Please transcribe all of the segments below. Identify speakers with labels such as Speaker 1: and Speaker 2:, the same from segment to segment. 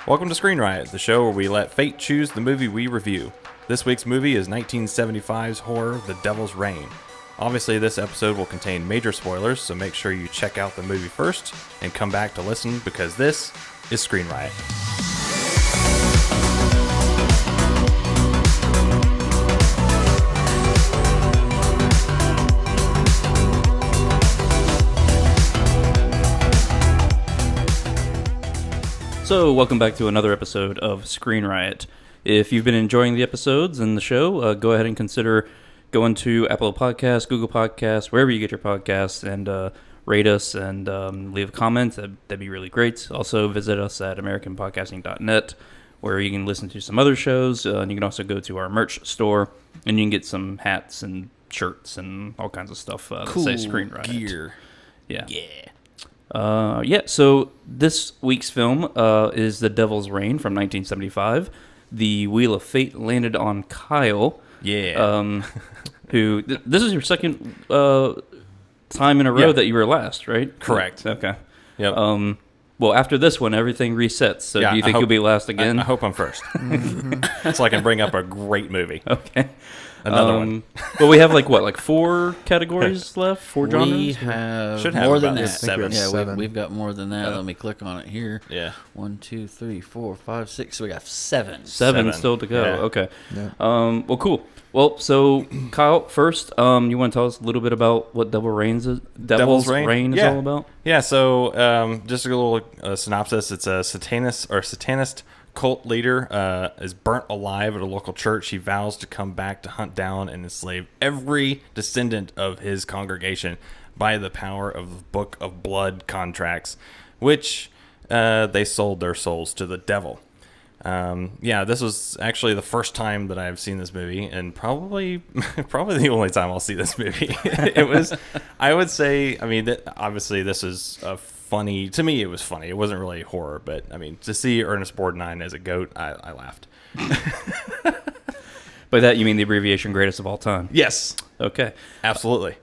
Speaker 1: Welcome to Screen Riot, the show where we let fate choose the movie we review. This week's movie is 1975's horror, The Devil's Reign. Obviously, this episode will contain major spoilers, so make sure you check out the movie first and come back to listen because this is Screen Riot.
Speaker 2: So, welcome back to another episode of Screen Riot. If you've been enjoying the episodes and the show, go ahead and consider going to Apple Podcasts, Google Podcasts, wherever you get your podcasts, and rate us and leave a comment. That'd be really great. Also, visit us at AmericanPodcasting.net, where you can listen to some other shows. And you can also go to our merch store, and you can get some hats and shirts and all kinds of stuff that say Screen Riot.
Speaker 1: Gear.
Speaker 2: Yeah. So this week's film is The Devil's Reign from 1975. The Wheel of Fate landed on Kyle.
Speaker 1: Yeah.
Speaker 2: This is your second time in a row that you were last, right?
Speaker 1: Correct.
Speaker 2: Okay.
Speaker 1: Yep.
Speaker 2: Well, after this one, everything resets. So do you think you'll be last again?
Speaker 1: I hope I'm first. So I can bring up a great movie.
Speaker 2: Okay.
Speaker 1: Another one.
Speaker 2: Well, we have like 4 categories left, 4 genres?
Speaker 3: We have
Speaker 1: Should have
Speaker 3: more
Speaker 1: about
Speaker 3: than that.
Speaker 1: seven.
Speaker 3: Yeah,
Speaker 4: Seven.
Speaker 3: we've got more than that. Let me click on it here.
Speaker 1: Yeah.
Speaker 3: 1, 2, 3, 4, 5, 6. So we got 7.
Speaker 2: Seven still to go.
Speaker 1: Yeah.
Speaker 2: Okay.
Speaker 4: Yeah.
Speaker 2: Well, cool. Well, so Kyle, first, you want to tell us a little bit about what Devil's Reign is all about?
Speaker 1: Yeah. So just a little synopsis. It's a satanist cult leader is burnt alive at a local church. He vows to come back to hunt down and enslave every descendant of his congregation by the power of the Book of Blood contracts, which they sold their souls to the devil. This was actually the first time that I've seen this movie, and probably the only time I'll see this movie. It was, I would say, I mean, obviously this is a funny, to me it was funny. It wasn't really horror, but I mean, to see Ernest Borgnine as a goat, I laughed.
Speaker 2: By that, you mean the abbreviation greatest of all time?
Speaker 1: Yes.
Speaker 2: Okay.
Speaker 1: Absolutely.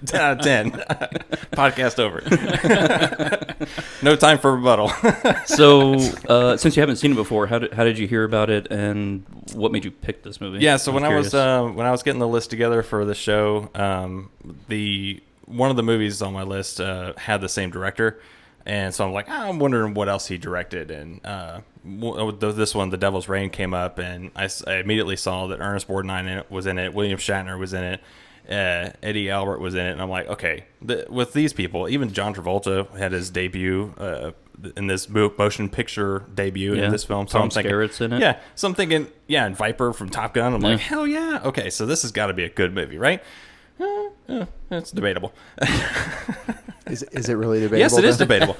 Speaker 1: 10 out of 10. Podcast over. No time for rebuttal.
Speaker 2: So, since you haven't seen it before, how did you hear about it, and what made you pick this movie?
Speaker 1: Yeah, so
Speaker 2: I'm
Speaker 1: when
Speaker 2: curious.
Speaker 1: I was getting the list together for the show, one of the movies on my list had the same director, and so I'm like, I'm wondering what else he directed, and this one, The Devil's Reign, came up, and I immediately saw that Ernest Borgnine was in it, William Shatner was in it, Eddie Albert was in it, and I'm like, okay, with these people, even John Travolta had his debut in this motion picture debut in this film. So
Speaker 2: Tom
Speaker 1: I'm thinking,
Speaker 2: Skerritt's in it.
Speaker 1: Yeah, so I'm thinking, and Viper from Top Gun. I'm like, hell yeah, okay, so this has got to be a good movie, right? It's debatable.
Speaker 4: Is it really debatable?
Speaker 1: Yes, it is debatable.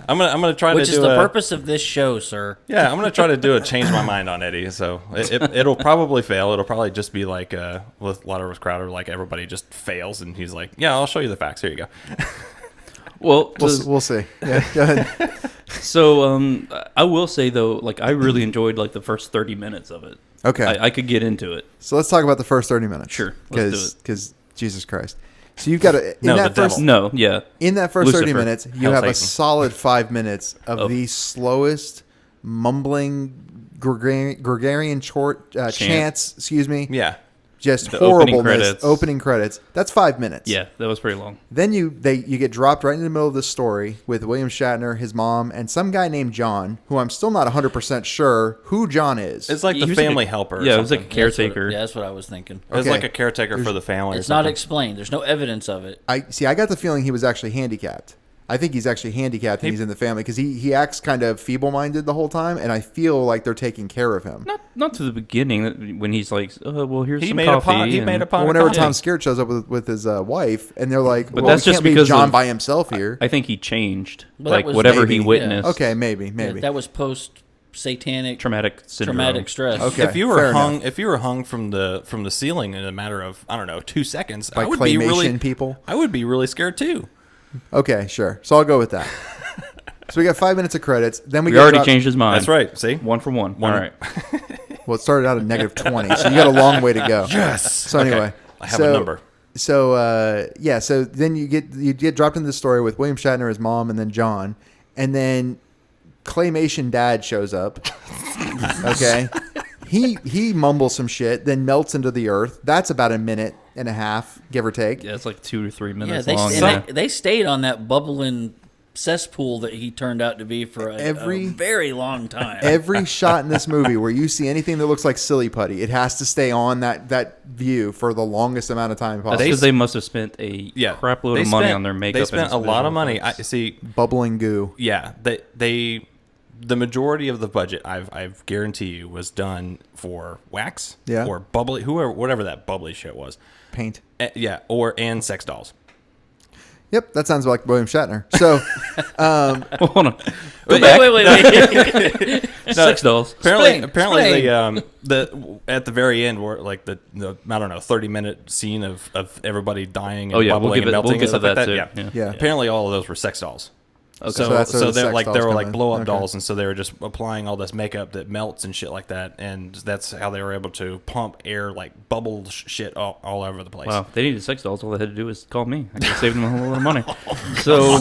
Speaker 1: I'm gonna try
Speaker 3: Which
Speaker 1: to
Speaker 3: is
Speaker 1: do
Speaker 3: the purpose of this show, sir.
Speaker 1: Yeah, I'm gonna try to do a change my mind on Eddie. So it'll probably fail. It'll probably just be like with Lotteris Crowder, like everybody just fails, and he's like, "Yeah, I'll show you the facts. Here you go."
Speaker 2: Well,
Speaker 4: We'll see. Yeah, go ahead.
Speaker 2: so I will say though, like I really enjoyed like the first 30 minutes of it.
Speaker 4: Okay.
Speaker 2: I could get into it.
Speaker 4: So let's talk about the first 30 minutes.
Speaker 2: Sure, let's do it.
Speaker 4: Because Jesus Christ. So you've got to
Speaker 1: No, the devil.
Speaker 2: No, yeah.
Speaker 4: in that first 30
Speaker 2: Lucifer.
Speaker 4: minutes, you
Speaker 1: Hell
Speaker 4: have a
Speaker 1: Satan.
Speaker 4: solid 5 minutes of the slowest mumbling Gregorian chants. Excuse me.
Speaker 1: Yeah,
Speaker 4: Just
Speaker 2: The opening
Speaker 4: horribleness.
Speaker 2: credits.
Speaker 4: Opening credits. That's 5 minutes.
Speaker 2: Yeah, that was pretty long.
Speaker 4: Then you get dropped right in the middle of this story with William Shatner, his mom, and some guy named John, who I'm still not 100% sure who John is.
Speaker 1: it's like
Speaker 2: He
Speaker 1: the
Speaker 2: was like
Speaker 1: family
Speaker 2: a-
Speaker 1: helper. Or
Speaker 2: Yeah, it was like a
Speaker 1: something.
Speaker 2: caretaker.
Speaker 3: That's what I was thinking.
Speaker 1: It was
Speaker 4: Okay.
Speaker 1: like a caretaker for the family.
Speaker 3: It's
Speaker 1: or
Speaker 3: not
Speaker 1: something.
Speaker 3: explained. There's no evidence of it.
Speaker 4: I got the feeling he was actually handicapped. I think he's actually handicapped and he's in the family because he acts kind of feeble-minded the whole time, and I feel like they're taking care of him.
Speaker 2: Not to the beginning when he's like, well, here's
Speaker 1: He
Speaker 2: some
Speaker 1: made
Speaker 2: coffee.
Speaker 1: a pot. He made a pot.
Speaker 4: Well,
Speaker 1: of
Speaker 4: whenever
Speaker 1: coffee.
Speaker 4: Tom Skerritt shows up with his wife, and they're like,
Speaker 2: But
Speaker 4: well,
Speaker 2: that's
Speaker 4: we
Speaker 2: just
Speaker 4: can't leave
Speaker 2: because
Speaker 4: John
Speaker 2: of-
Speaker 4: by himself here.
Speaker 2: I think he changed,
Speaker 3: Well, that
Speaker 2: like
Speaker 3: was
Speaker 2: whatever
Speaker 4: maybe,
Speaker 2: he
Speaker 4: yeah.
Speaker 2: witnessed.
Speaker 4: Okay, maybe.
Speaker 3: That was post-satanic
Speaker 2: Traumatic syndrome.
Speaker 3: traumatic stress.
Speaker 4: Okay.
Speaker 1: If you
Speaker 4: fair
Speaker 1: were hung from the ceiling in a matter of 2 seconds,
Speaker 4: By
Speaker 1: I would be really
Speaker 4: claymation people?
Speaker 1: I would be really scared too.
Speaker 4: Okay, sure. So I'll go with that. So we got 5 minutes of credits. Then we
Speaker 2: We
Speaker 4: get
Speaker 2: already
Speaker 4: dropped-
Speaker 2: changed his mind.
Speaker 1: That's right. See,
Speaker 2: 1 for 1. All right.
Speaker 4: Well, it started out at negative 20, so you got a long way to go.
Speaker 1: Yes.
Speaker 4: So anyway,
Speaker 1: Okay. I have a number.
Speaker 4: So so then you get dropped into the story with William Shatner, his mom, and then John, and then Claymation Dad shows up. Okay. He mumbles some shit, then melts into the earth. That's about a minute and a half, give or take.
Speaker 2: Yeah, it's like 2 to 3
Speaker 3: Yeah,
Speaker 2: minutes
Speaker 3: they,
Speaker 2: long.
Speaker 3: and they stayed on that bubbling cesspool that he turned out to be for a very long time.
Speaker 4: Every shot in this movie where you see anything that looks like silly putty, it has to stay on that view for the longest amount of time possible.
Speaker 2: That's because they must have spent a crap load of money on their makeup.
Speaker 1: They spent a lot of money. I see.
Speaker 4: Bubbling goo.
Speaker 1: Yeah, the majority of the budget, I've guarantee you, was done for wax, or bubbly, whatever that bubbly shit was,
Speaker 4: paint,
Speaker 1: and sex dolls.
Speaker 4: Yep, that sounds like William Shatner. So,
Speaker 2: hold on,
Speaker 3: wait.
Speaker 2: Sex dolls.
Speaker 1: Apparently, the at the very end, where like the I don't know 30-minute scene of everybody dying and bubbling and melting and stuff like that. Yeah. Apparently, all of those were sex dolls. Okay. So they're like they were like blow up dolls, and so they were just applying all this makeup that melts and shit like that, and that's how they were able to pump air like bubble shit all over the place.
Speaker 2: Wow, they needed sex dolls. All they had to do was call me. I could have saved them a whole lot of money. So,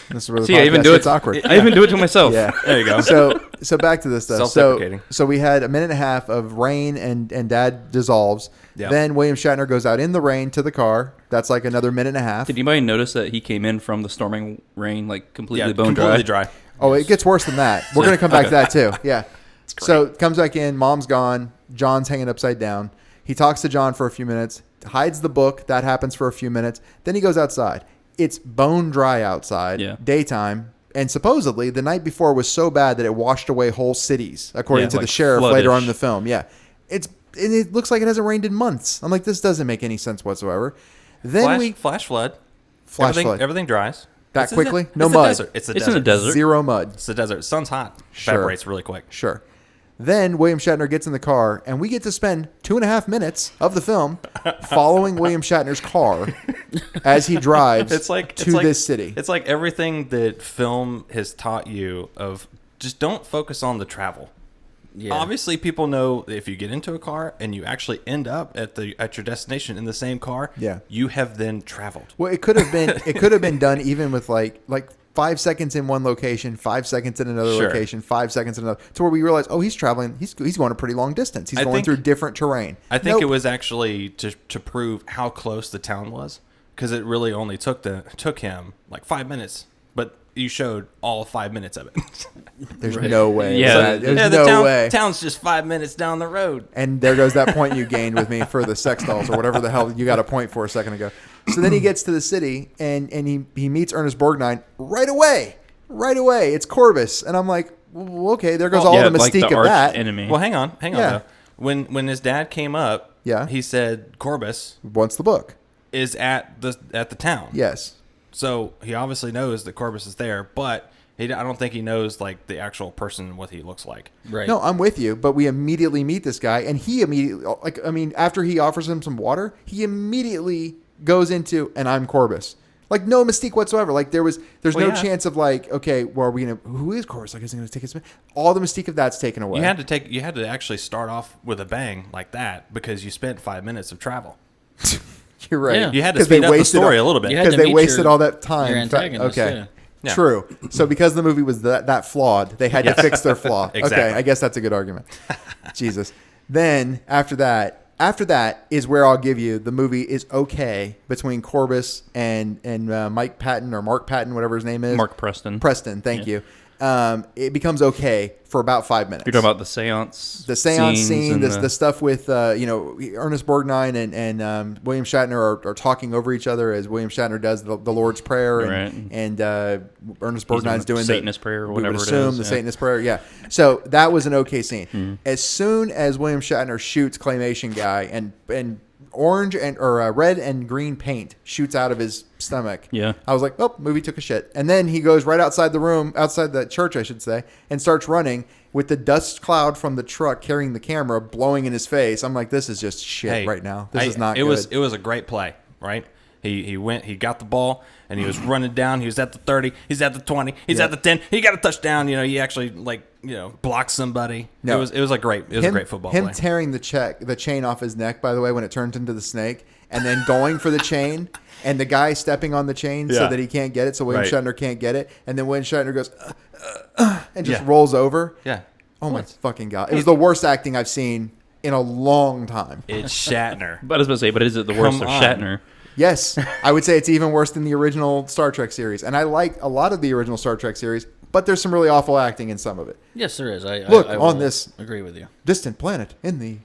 Speaker 4: this is where the podcast gets awkward.
Speaker 2: I even do it to myself.
Speaker 4: Yeah,
Speaker 1: there you go.
Speaker 4: So back to this stuff. So we had a minute and a half of rain and Dad dissolves. Yep. Then William Shatner goes out in the rain to the car. That's like another minute and a half.
Speaker 2: Did anybody notice that he came in from the storming rain like completely bone dry?
Speaker 4: Oh, it gets worse than that. We're going to come back to that too. Yeah. So comes back in. Mom's gone. John's hanging upside down. He talks to John for a few minutes. Hides the book. That happens for a few minutes. Then he goes outside. It's bone dry outside. Yeah. Daytime. And supposedly the night before was so bad that it washed away whole cities, according to the sheriff later on in the film. Yeah. It looks like it hasn't rained in months. I'm like, this doesn't make any sense whatsoever. Then
Speaker 1: flash flood. Everything dries.
Speaker 4: That quickly? No mud.
Speaker 1: It's
Speaker 2: in the desert.
Speaker 4: Zero mud.
Speaker 1: It's the desert. Sun's hot. Evaporates really quick.
Speaker 4: Sure. Then William Shatner gets in the car, and we get to spend 2.5 minutes of the film following William Shatner's car as he drives to this city.
Speaker 1: It's like everything that film has taught you of just don't focus on the travel. Yeah. Obviously, people know if you get into a car and you actually end up at your destination in the same car, you have then traveled.
Speaker 4: Well, it could have been done even with like 5 seconds in one location, 5 seconds in another location, 5 seconds in another, to where we realize, oh, he's traveling. He's going a pretty long distance. He's going through different terrain.
Speaker 1: I think it was actually to prove how close the town was, because it really only took him like 5 minutes. But you showed all 5 minutes of it.
Speaker 4: There's no way.
Speaker 2: Yeah,
Speaker 4: there's no way.
Speaker 1: Town's just 5 minutes down the road.
Speaker 4: And there goes that point you gained with me for the sex dolls or whatever the hell you got a point for a second ago. So then he gets to the city and he meets Ernest Borgnine right away. Right away. It's Corbus. And I'm like, well, okay, there goes all the mystique of that.
Speaker 2: Enemy.
Speaker 1: Well, hang on though. When his dad came up, he said Corbus
Speaker 4: wants the book.
Speaker 1: Is at the town.
Speaker 4: Yes.
Speaker 1: So he obviously knows that Corbus is there, but I don't think he knows like the actual person, what he looks like.
Speaker 3: Right.
Speaker 4: No, I'm with you, but we immediately meet this guy, and he immediately, after he offers him some water, he immediately goes into, and I'm Corbus. Like, no mystique whatsoever. Like, there's no chance of like, okay, well, are we gonna, who is Corbus? Like, is he gonna take his? All the mystique of that's taken away.
Speaker 1: You had to actually start off with a bang like that because you spent 5 minutes of travel.
Speaker 4: You're right.
Speaker 1: Yeah. You had to speed up the story a little bit
Speaker 4: because they wasted all that time.
Speaker 3: Your antagonist,
Speaker 4: okay. Yeah. True. So because the movie was that flawed, they had to fix their flaw.
Speaker 1: Exactly.
Speaker 4: Okay, I guess that's a good argument. Jesus. Then after that is where I'll give you the movie is okay between Corbus and Mike Patton or Mark Patton, whatever his name is.
Speaker 2: Mark Preston.
Speaker 4: Thank you. It becomes okay for about 5 minutes.
Speaker 2: You're talking about the seance.
Speaker 4: The seance scene, the stuff with Ernest Borgnine and William Shatner are talking over each other as William Shatner does the Lord's Prayer, and Ernest Borgnine's doing the
Speaker 2: Satanist prayer or whatever.
Speaker 4: We would assume the Satanist prayer. Yeah. So that was an okay scene. Mm-hmm. As soon as William Shatner shoots Claymation guy and orange or red and green paint shoots out of his stomach.
Speaker 2: Yeah.
Speaker 4: I was like, oh, movie took a shit. And then he goes right outside the room, outside the church, I should say, and starts running with the dust cloud from the truck carrying the camera blowing in his face. I'm like, this is just shit right now. This is not good.
Speaker 1: It was a great play, right? He got the ball and he was running down. He was at the 30. He's at the 20. He's at the 10. He got a touchdown. He actually blocked somebody. No. It was a great football play.
Speaker 4: Him tearing the chain off his neck, by the way, when it turned into the snake. and then going for the chain, and the guy stepping on the chain so
Speaker 1: Yeah.
Speaker 4: that he can't get it, so William
Speaker 1: Right.
Speaker 4: Shatner can't get it, and then William Shatner goes and just rolls over.
Speaker 1: Yeah.
Speaker 4: Oh my fucking god! It was the worst acting I've seen in a long time.
Speaker 1: It's Shatner.
Speaker 2: But I was about to say, but is it the worst
Speaker 1: Come
Speaker 2: of
Speaker 1: on.
Speaker 2: Shatner?
Speaker 4: Yes, I would say it's even worse than the original Star Trek series, and I like a lot of the original Star Trek series, but there's some really awful acting in some of it.
Speaker 3: Yes, there is.
Speaker 4: Look,
Speaker 3: I
Speaker 4: on
Speaker 3: will
Speaker 4: this-
Speaker 3: agree with you.
Speaker 4: Distant planet in the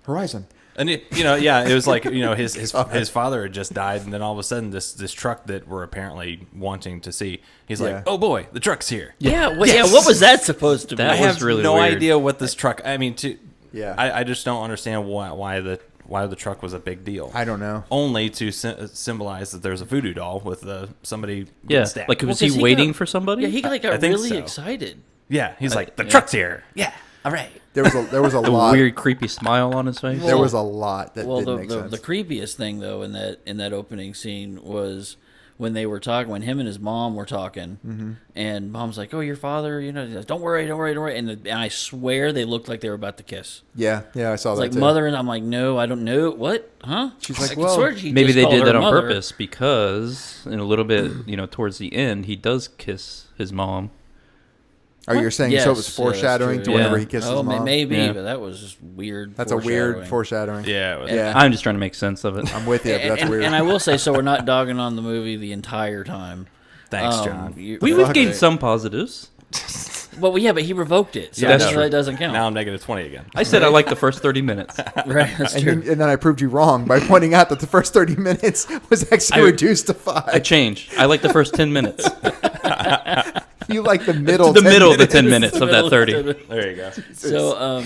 Speaker 4: horizon.
Speaker 1: And it was like, his father had just died, and then all of a sudden this truck that we're apparently wanting to see, he's
Speaker 4: Yeah.
Speaker 1: like, oh boy, the truck's here.
Speaker 3: Yeah, what was that supposed to be?
Speaker 2: That
Speaker 1: I
Speaker 2: was
Speaker 1: have
Speaker 2: really
Speaker 1: no
Speaker 2: weird.
Speaker 1: idea what this truck. I mean,
Speaker 4: Yeah.
Speaker 1: I just don't understand why the truck was a big deal.
Speaker 4: I don't know.
Speaker 1: Only to symbolize that there's a voodoo doll with somebody.
Speaker 2: Yeah,
Speaker 1: getting stabbed.
Speaker 2: like was
Speaker 3: 'cause
Speaker 2: he
Speaker 3: he
Speaker 2: waiting
Speaker 3: got-
Speaker 2: for somebody?
Speaker 3: Yeah, he got
Speaker 1: I think
Speaker 3: really
Speaker 1: so.
Speaker 3: excited.
Speaker 1: yeah, he's like, the truck's here. Yeah, all right.
Speaker 4: There was a
Speaker 2: the
Speaker 4: lot.
Speaker 2: weird, creepy smile on his face.
Speaker 4: There was a lot that
Speaker 3: Well,
Speaker 4: didn't
Speaker 3: the,
Speaker 4: make
Speaker 3: the,
Speaker 4: sense.
Speaker 3: the creepiest thing though in that opening scene was when they were talking, when him and his mom were talking, and mom's like, "Oh, your father, don't worry, and I swear they looked like they were about to kiss.
Speaker 4: yeah, I saw
Speaker 3: It's
Speaker 4: that
Speaker 3: like
Speaker 4: too.
Speaker 3: mother, and I'm like, no, I don't know what, huh?
Speaker 4: She's like,
Speaker 3: I
Speaker 4: well,
Speaker 3: swear she
Speaker 2: Maybe
Speaker 3: just
Speaker 2: they
Speaker 3: called
Speaker 2: did
Speaker 3: her
Speaker 2: that on
Speaker 3: mother.
Speaker 2: purpose because in a little bit, towards the end, he does kiss his mom.
Speaker 4: Oh, you're saying so it was
Speaker 3: Yes,
Speaker 4: foreshadowing
Speaker 3: that's
Speaker 4: to
Speaker 3: true.
Speaker 4: whenever
Speaker 2: Yeah.
Speaker 4: he kisses
Speaker 3: Oh,
Speaker 4: mom?
Speaker 3: maybe,
Speaker 2: Yeah.
Speaker 3: but that was just weird.
Speaker 4: That's a weird foreshadowing.
Speaker 1: Yeah, it was.
Speaker 4: Yeah.
Speaker 2: I'm just trying to make sense of it.
Speaker 4: I'm with you, but that's
Speaker 3: and,
Speaker 4: weird.
Speaker 3: and I will say, so we're not dogging on the movie the entire time.
Speaker 1: Thanks, John.
Speaker 2: We've gained some positives.
Speaker 3: Well, yeah, but he revoked it, so
Speaker 1: Yeah,
Speaker 2: that's
Speaker 3: that doesn't count.
Speaker 1: Now I'm negative 20 again.
Speaker 2: I said I like the first 30 minutes.
Speaker 3: Right, that's
Speaker 4: and,
Speaker 3: true.
Speaker 4: then, and then I proved you wrong by pointing out that the first 30 minutes was actually reduced to 5.
Speaker 2: I changed. I like the first 10 minutes.
Speaker 4: You like the middle
Speaker 2: The
Speaker 4: 10
Speaker 2: middle of the
Speaker 4: minutes.
Speaker 2: 10 minutes of that 30.
Speaker 1: There you go.
Speaker 3: So,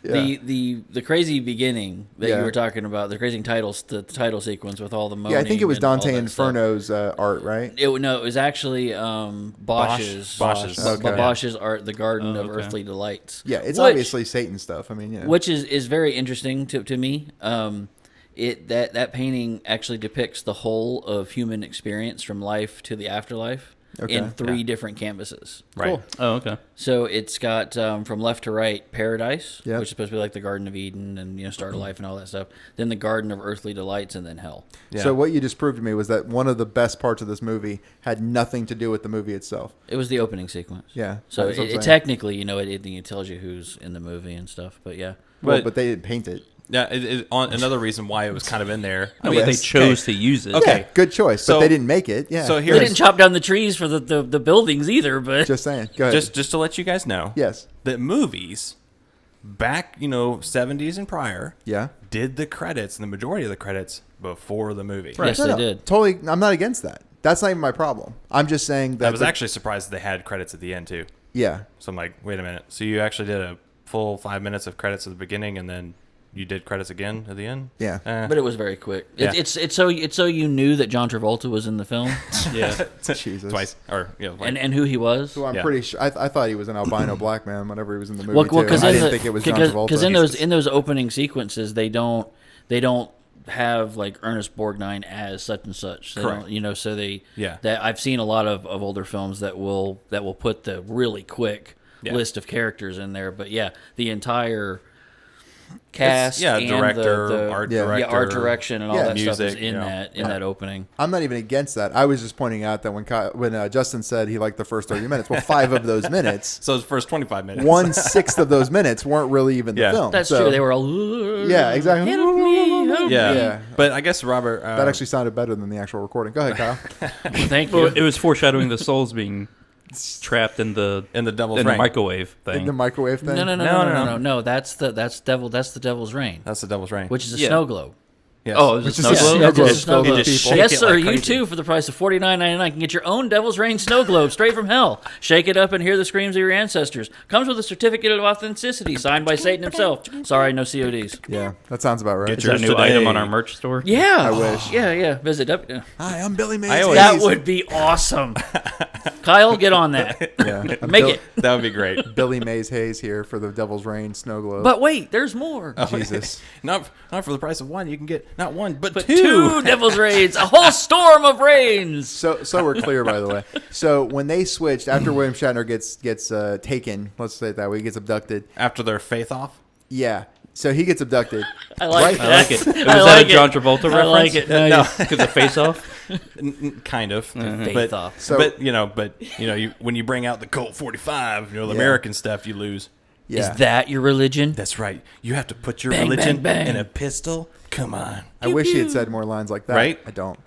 Speaker 4: Yeah.
Speaker 3: the crazy beginning that
Speaker 4: Yeah.
Speaker 3: you were talking about, the crazy the title sequence with all the moaning.
Speaker 4: Yeah, I think it was
Speaker 3: and all
Speaker 4: Dante
Speaker 3: that stuff.
Speaker 4: Inferno's art, right?
Speaker 3: It was actually Bosch's
Speaker 1: Bosch's.
Speaker 4: Okay.
Speaker 3: Bosch's art, the Garden of
Speaker 2: okay.
Speaker 3: Earthly Delights.
Speaker 4: Yeah, it's
Speaker 3: Which-
Speaker 4: obviously Satan stuff. I mean, yeah.
Speaker 3: which is very interesting to me. That painting actually depicts the whole of human experience from life to the afterlife
Speaker 4: Okay.
Speaker 3: in 3 different canvases.
Speaker 1: Right.
Speaker 2: Oh, okay.
Speaker 3: So it's got from left to right paradise,
Speaker 4: Yeah.
Speaker 3: which is supposed to be like the Garden of Eden and start of life and all that stuff. Then the Garden of Earthly Delights, and then hell.
Speaker 1: Yeah.
Speaker 4: So what you just proved to me was that one of the best parts of this movie had nothing to do with the movie itself.
Speaker 3: It was the opening sequence.
Speaker 4: Yeah.
Speaker 3: So
Speaker 4: that's what I'm
Speaker 3: it
Speaker 4: saying.
Speaker 3: technically, it tells you who's in the movie and stuff. But yeah.
Speaker 4: Well, but they didn't paint it.
Speaker 1: Yeah, on another reason why it was kind of in there. I
Speaker 2: I
Speaker 1: mean,
Speaker 2: mean, they
Speaker 4: yes.
Speaker 2: chose to use it.
Speaker 1: Okay.
Speaker 4: Yeah, good choice.
Speaker 1: So-
Speaker 4: but they didn't make it. Yeah.
Speaker 1: So
Speaker 3: They
Speaker 1: here's
Speaker 3: didn't chop down the trees for the buildings either, but
Speaker 4: just saying. Go ahead.
Speaker 1: just to let you guys know.
Speaker 4: yes.
Speaker 1: That movies back 70s and prior
Speaker 4: Yeah.
Speaker 1: did the credits and the majority of the credits before the movie.
Speaker 3: yes, they did.
Speaker 4: Totally. I'm not against that. That's not even my problem. I'm just saying that.
Speaker 1: I was actually surprised that they had credits at the end too.
Speaker 4: Yeah.
Speaker 1: So I'm like, wait a minute. So you actually did a full 5 minutes of credits at the beginning, and then you did credits again at the end?
Speaker 4: Yeah.
Speaker 3: But it was very quick.
Speaker 1: Yeah.
Speaker 3: It's so you knew that John Travolta was in the film
Speaker 2: Yeah.
Speaker 4: Jesus.
Speaker 1: Twice. Or,
Speaker 3: and who he was.
Speaker 4: Who I'm
Speaker 1: Yeah.
Speaker 4: pretty sure. I thought he was an albino black man whenever he was in the movie.
Speaker 3: Well,
Speaker 4: too.
Speaker 3: because
Speaker 4: I didn't think it was John Travolta.
Speaker 3: because in those opening sequences they don't have like Ernest Borgnine as such and such. They
Speaker 1: Correct.
Speaker 3: don't, so they
Speaker 1: Yeah.
Speaker 3: that I've seen a lot of older films that will put the really quick
Speaker 1: Yeah.
Speaker 3: list of characters in there. But yeah, the entire cast,
Speaker 1: yeah,
Speaker 3: and
Speaker 1: director,
Speaker 3: the
Speaker 1: art
Speaker 3: yeah,
Speaker 1: director,
Speaker 3: art direction, and all
Speaker 4: yeah,
Speaker 3: that stuff is
Speaker 1: music,
Speaker 3: in
Speaker 1: yeah.
Speaker 3: that opening.
Speaker 4: I'm not even against that. I was just pointing out that when Justin said he liked the first 30 minutes, well, 5 of those minutes,
Speaker 1: So it's the first 25 minutes.
Speaker 4: 1/6 of those minutes weren't really even
Speaker 1: Yeah.
Speaker 4: the film.
Speaker 3: That's
Speaker 4: So,
Speaker 3: true. They were all
Speaker 4: Yeah, exactly.
Speaker 3: Help me, help
Speaker 1: Yeah.
Speaker 3: me.
Speaker 4: Yeah.
Speaker 1: But I guess, Robert.
Speaker 4: That actually sounded better than the actual recording. Go ahead, Kyle.
Speaker 3: Thank
Speaker 2: Well,
Speaker 3: you.
Speaker 2: it was foreshadowing the souls being trapped in the
Speaker 1: in the devil's
Speaker 2: in the
Speaker 1: ring.
Speaker 2: microwave thing.
Speaker 4: In the microwave thing.
Speaker 3: No. That's the Devil's Reign,
Speaker 1: That's the devil's reign.
Speaker 3: which is a
Speaker 2: Yeah.
Speaker 3: snow globe.
Speaker 1: Yes.
Speaker 2: Oh, is it
Speaker 4: Which is
Speaker 2: snow
Speaker 4: a
Speaker 2: globe?
Speaker 4: snow
Speaker 3: Yeah,
Speaker 4: globe
Speaker 3: just snow
Speaker 4: filled with
Speaker 3: globe.
Speaker 1: just
Speaker 4: people.
Speaker 1: shake
Speaker 3: Yes,
Speaker 1: it
Speaker 3: sir.
Speaker 1: like
Speaker 3: You
Speaker 1: crazy.
Speaker 3: too, for the price of $49.99, can get your own Devil's Reign snow globe straight from hell. Shake it up and hear the screams of your ancestors. Comes with a certificate of authenticity signed by Satan himself. Sorry, no CODs.
Speaker 4: Yeah, that sounds about right.
Speaker 1: Get
Speaker 2: Is that a new
Speaker 1: Yours
Speaker 2: item
Speaker 1: today.
Speaker 2: on our merch store?
Speaker 3: Yeah,
Speaker 4: I wish.
Speaker 3: Yeah. Visit up.
Speaker 4: Hi, I'm Billy Mays.
Speaker 1: I always-
Speaker 3: That would be awesome. Kyle, get on that.
Speaker 4: Yeah. I'm
Speaker 3: Make it.
Speaker 1: That would be great.
Speaker 4: Billy Mays Hayes here for the Devil's Reign snow globe.
Speaker 3: But wait, there's more.
Speaker 4: Jesus.
Speaker 1: Not for the price of one. You can get not one, but
Speaker 3: But
Speaker 1: two.
Speaker 3: two Devil's Reigns, a whole storm of rains.
Speaker 4: So we're clear, by the way. So when they switched after William Shatner gets taken, let's say it that way, he gets abducted.
Speaker 1: After their faith off.
Speaker 4: Yeah, So he gets abducted.
Speaker 3: I like
Speaker 4: Right.
Speaker 2: I like it. Was
Speaker 3: I
Speaker 2: that
Speaker 3: like
Speaker 2: a John
Speaker 3: it.
Speaker 2: Travolta reference?
Speaker 3: I like it.
Speaker 1: No.
Speaker 2: Because of Face Off?
Speaker 1: Kind of.
Speaker 3: Faith
Speaker 1: But,
Speaker 3: off.
Speaker 4: So-
Speaker 1: when you bring out the Colt 45, the
Speaker 4: Yeah.
Speaker 1: American stuff, you lose.
Speaker 4: Yeah.
Speaker 3: Is that your religion?
Speaker 1: That's right. You have to put your
Speaker 3: Bang,
Speaker 1: religion
Speaker 3: bang, bang.
Speaker 1: in a pistol. Come on.
Speaker 4: I wish he had said more lines like that.
Speaker 1: Right?
Speaker 4: I don't.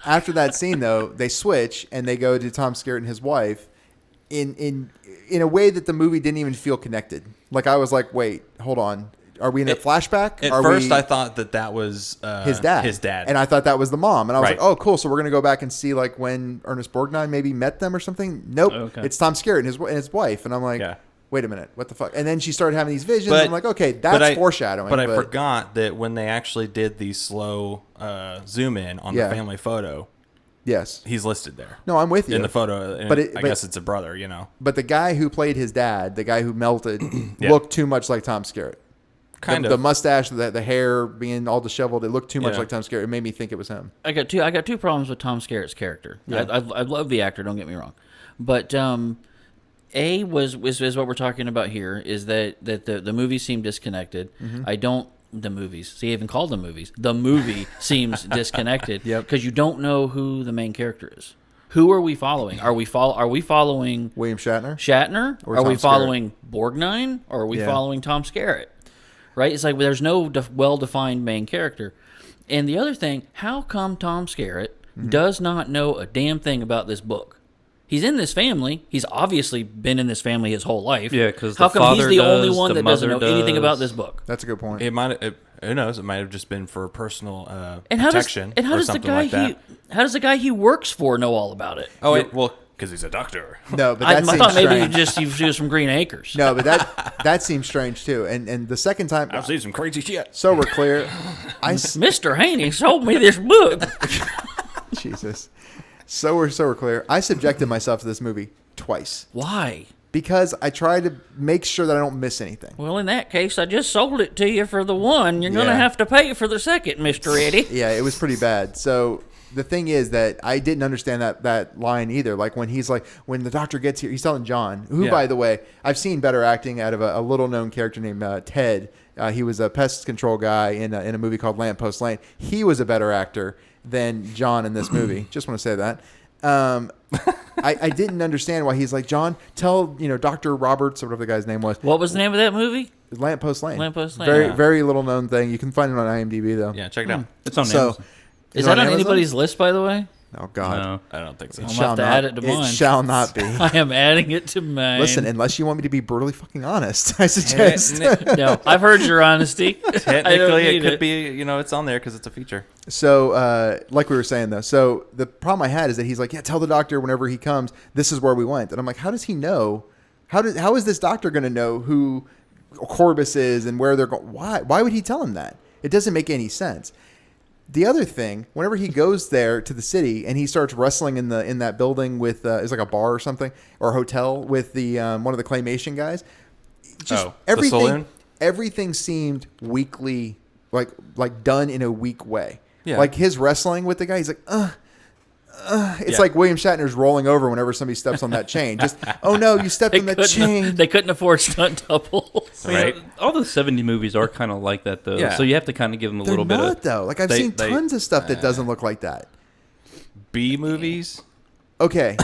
Speaker 4: After that scene, though, they switch and they go to Tom Skerritt and his wife in a way that the movie didn't even feel connected. Like I was like, wait, hold on. Are we in a flashback?
Speaker 1: At
Speaker 4: Are
Speaker 1: first,
Speaker 4: we
Speaker 1: I thought that was
Speaker 4: his dad.
Speaker 1: His dad.
Speaker 4: And I thought that was the mom. And I was
Speaker 1: Right.
Speaker 4: like, oh, cool. So we're going to go back and see like when Ernest Borgnine maybe met them or something. Nope.
Speaker 2: Okay.
Speaker 4: It's Tom Skerritt and his wife. And I'm like,
Speaker 1: Yeah.
Speaker 4: wait a minute. What the fuck? And then she started having these visions.
Speaker 1: But-
Speaker 4: I'm like, okay, that's foreshadowing.
Speaker 1: But I forgot that when they actually did the slow zoom in on
Speaker 4: Yeah.
Speaker 1: the family photo,
Speaker 4: Yes.
Speaker 1: he's listed there
Speaker 4: No, I'm with you.
Speaker 1: in the photo. And
Speaker 4: But
Speaker 1: I guess it's a brother,
Speaker 4: But the guy who played his dad, the guy who melted,
Speaker 1: Yeah.
Speaker 4: looked too much like Tom Skerritt.
Speaker 1: Kind
Speaker 4: The
Speaker 1: of.
Speaker 4: mustache, the hair being all disheveled, it looked too much
Speaker 1: Yeah.
Speaker 4: like Tom Skerritt. It made me think it was him.
Speaker 3: I got two problems with Tom Skerritt's character.
Speaker 4: Yeah.
Speaker 3: I love the actor. Don't get me wrong, but A was what we're talking about here is that the movies seem disconnected.
Speaker 4: Mm-hmm.
Speaker 3: I don't the movies. See, I even called them movies. The movie seems disconnected because you don't know who the main character is. Who are we following? Are we following
Speaker 4: William Shatner?
Speaker 3: Shatner?
Speaker 4: Or
Speaker 3: Are
Speaker 4: Tom
Speaker 3: we
Speaker 4: Skerritt?
Speaker 3: following Borgnine? Or are we
Speaker 4: Yeah.
Speaker 3: following Tom Skerritt? Right? It's like there's no well-defined main character. And the other thing, how come Tom Skerritt does not know a damn thing about this book? He's in this family. He's obviously been in this family his whole life.
Speaker 2: Yeah, 'cause
Speaker 3: how
Speaker 2: the
Speaker 3: come he's
Speaker 2: father
Speaker 3: the only
Speaker 2: does,
Speaker 3: one
Speaker 2: the
Speaker 3: that doesn't know
Speaker 2: mother
Speaker 3: anything
Speaker 2: does.
Speaker 3: about this book?
Speaker 4: That's a good point.
Speaker 1: Who knows? It might have just been for personal
Speaker 3: And how does
Speaker 1: protection
Speaker 3: and how
Speaker 1: or
Speaker 3: does the
Speaker 1: something
Speaker 3: guy
Speaker 1: like that.
Speaker 3: how does the guy he works for know all about it?
Speaker 1: Oh, wait, well, because he's a doctor.
Speaker 4: No, but
Speaker 3: I
Speaker 4: that seems
Speaker 3: thought maybe
Speaker 4: strange.
Speaker 3: he was from Green Acres.
Speaker 4: No, but that seems strange too. And the second time,
Speaker 1: I've seen some crazy shit.
Speaker 4: so we're clear.
Speaker 3: Mr. Haney sold me this book.
Speaker 4: Jesus. So we're clear. I subjected myself to this movie twice
Speaker 3: Why?
Speaker 4: because I tried to make sure that I don't miss anything.
Speaker 3: Well, in that case, I just sold it to you for the one. You're going to
Speaker 4: Yeah.
Speaker 3: have to pay for the second, Mr. Eddie.
Speaker 4: Yeah, it was pretty bad. So the thing is that I didn't understand that line either. Like when he's like, when the doctor gets here, he's telling John, who,
Speaker 1: Yeah.
Speaker 4: by the way, I've seen better acting out of a little known character named Ted. He was a pest control guy in a movie called Lamppost Lane. He was a better actor than John in this movie. Just want to say that. I didn't understand why he's like, John, tell Dr. Roberts or whatever the guy's name was.
Speaker 3: What was the name of that movie?
Speaker 4: Lamppost Lane.
Speaker 3: Lamppost Lane.
Speaker 4: Very
Speaker 3: Yeah.
Speaker 4: very little known thing. You can find it on IMDb though.
Speaker 1: Yeah, check it out.
Speaker 2: It's on
Speaker 4: So
Speaker 2: Amazon.
Speaker 3: Is
Speaker 4: it
Speaker 3: that on
Speaker 4: Amazon?
Speaker 3: anybody's list, by the way?
Speaker 4: Oh God.
Speaker 2: No.
Speaker 1: I don't think so.
Speaker 3: I'm
Speaker 4: Shall
Speaker 3: about to
Speaker 4: not-
Speaker 3: add it to mine.
Speaker 4: It shall not be.
Speaker 3: I am adding it to mine.
Speaker 4: Listen, unless you want me to be brutally fucking honest, I suggest.
Speaker 3: No, I've heard your honesty. I don't
Speaker 1: Technically, it
Speaker 3: need
Speaker 1: could be, it's on there because it's a feature.
Speaker 4: So, like we were saying though, so the problem I had is that he's like, yeah, tell the doctor whenever he comes, this is where we went. And I'm like, how does he know? How is this doctor going to know who Corbus is and where they're going? Why would he tell him that? It doesn't make any sense. The other thing, whenever he goes there to the city and he starts wrestling in that building with it's like a bar or something or a hotel with the one of the claymation guys, just
Speaker 1: the saloon?
Speaker 4: everything seemed weakly like done in a weak way.
Speaker 1: Yeah.
Speaker 4: Like his wrestling with the guy, he's like, it's
Speaker 1: Yeah.
Speaker 4: like William Shatner's rolling over whenever somebody steps on that chain. Just, oh no, you stepped on that chain.
Speaker 3: They couldn't afford stunt doubles.
Speaker 1: Right.
Speaker 2: All the 70 movies are kind of like that, though.
Speaker 1: Yeah.
Speaker 2: So you have to kind of give them a
Speaker 4: They're
Speaker 2: little bit
Speaker 4: not
Speaker 2: of.
Speaker 4: though. Like I've
Speaker 1: They-
Speaker 4: seen
Speaker 1: they-
Speaker 4: tons of stuff that doesn't look like that.
Speaker 1: B movies?
Speaker 4: Okay,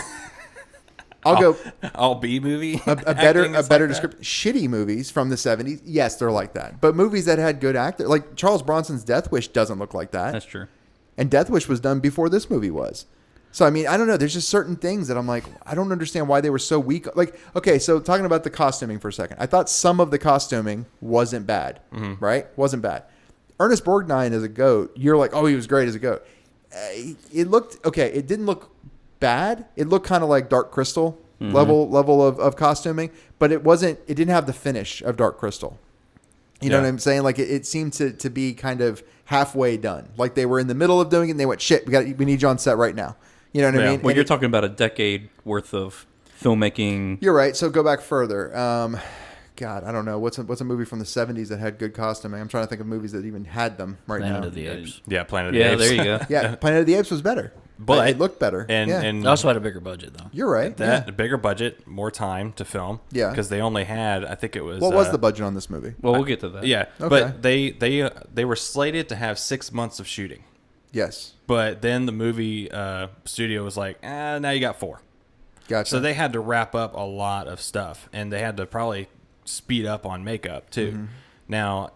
Speaker 4: I'll go
Speaker 1: All B movie?
Speaker 4: a better
Speaker 1: acting is
Speaker 4: better
Speaker 1: like that?
Speaker 4: description. Shitty movies from the 70s, yes, they're like that. But movies that had good actors, like Charles Bronson's Death Wish, doesn't look like that.
Speaker 2: That's true.
Speaker 4: And Death Wish was done before this movie was. So, I mean, I don't know. There's just certain things that I'm like, I don't understand why they were so weak. Like, okay, so talking about the costuming for a second. I thought some of the costuming wasn't bad, right? Wasn't bad. Ernest Borgnine as a goat, you're like, oh, he was great as a goat. It looked, okay, it didn't look bad. It looked kind of like Dark Crystal level of costuming, but it didn't have the finish of Dark Crystal. You know
Speaker 1: Yeah.
Speaker 4: what I'm saying? Like it seemed to be kind of halfway done. Like they were in the middle of doing it and they went, shit, we need you on set right now. You know what I
Speaker 1: Yeah.
Speaker 4: mean?
Speaker 2: Well,
Speaker 4: And
Speaker 2: you're talking about a decade worth of filmmaking.
Speaker 4: you're right. So go back further. God, I don't know. What's a movie from the 70s that had good costuming? I'm trying to think of movies that even had them right
Speaker 3: Planet
Speaker 4: now.
Speaker 3: of the Apes.
Speaker 1: Yeah, Planet of
Speaker 2: Yeah,
Speaker 1: the Apes.
Speaker 2: there you go.
Speaker 4: Yeah, Planet of the Apes was better.
Speaker 1: but
Speaker 4: it looked better.
Speaker 1: And
Speaker 4: Yeah.
Speaker 1: and
Speaker 3: It also had a bigger budget, though.
Speaker 4: You're right.
Speaker 1: that a bigger budget, more time to film.
Speaker 4: Yeah.
Speaker 1: because they only had, I think it was.
Speaker 4: What was the budget on this movie?
Speaker 2: Well, we'll get to that.
Speaker 1: Yeah,
Speaker 4: Okay.
Speaker 1: but they were slated to have 6 months of shooting,
Speaker 4: Yes.
Speaker 1: but then the movie studio was like, now you got 4.
Speaker 4: Gotcha.
Speaker 1: So they had to wrap up a lot of stuff, and they had to probably speed up on makeup too.
Speaker 4: Mm-hmm.
Speaker 1: Now,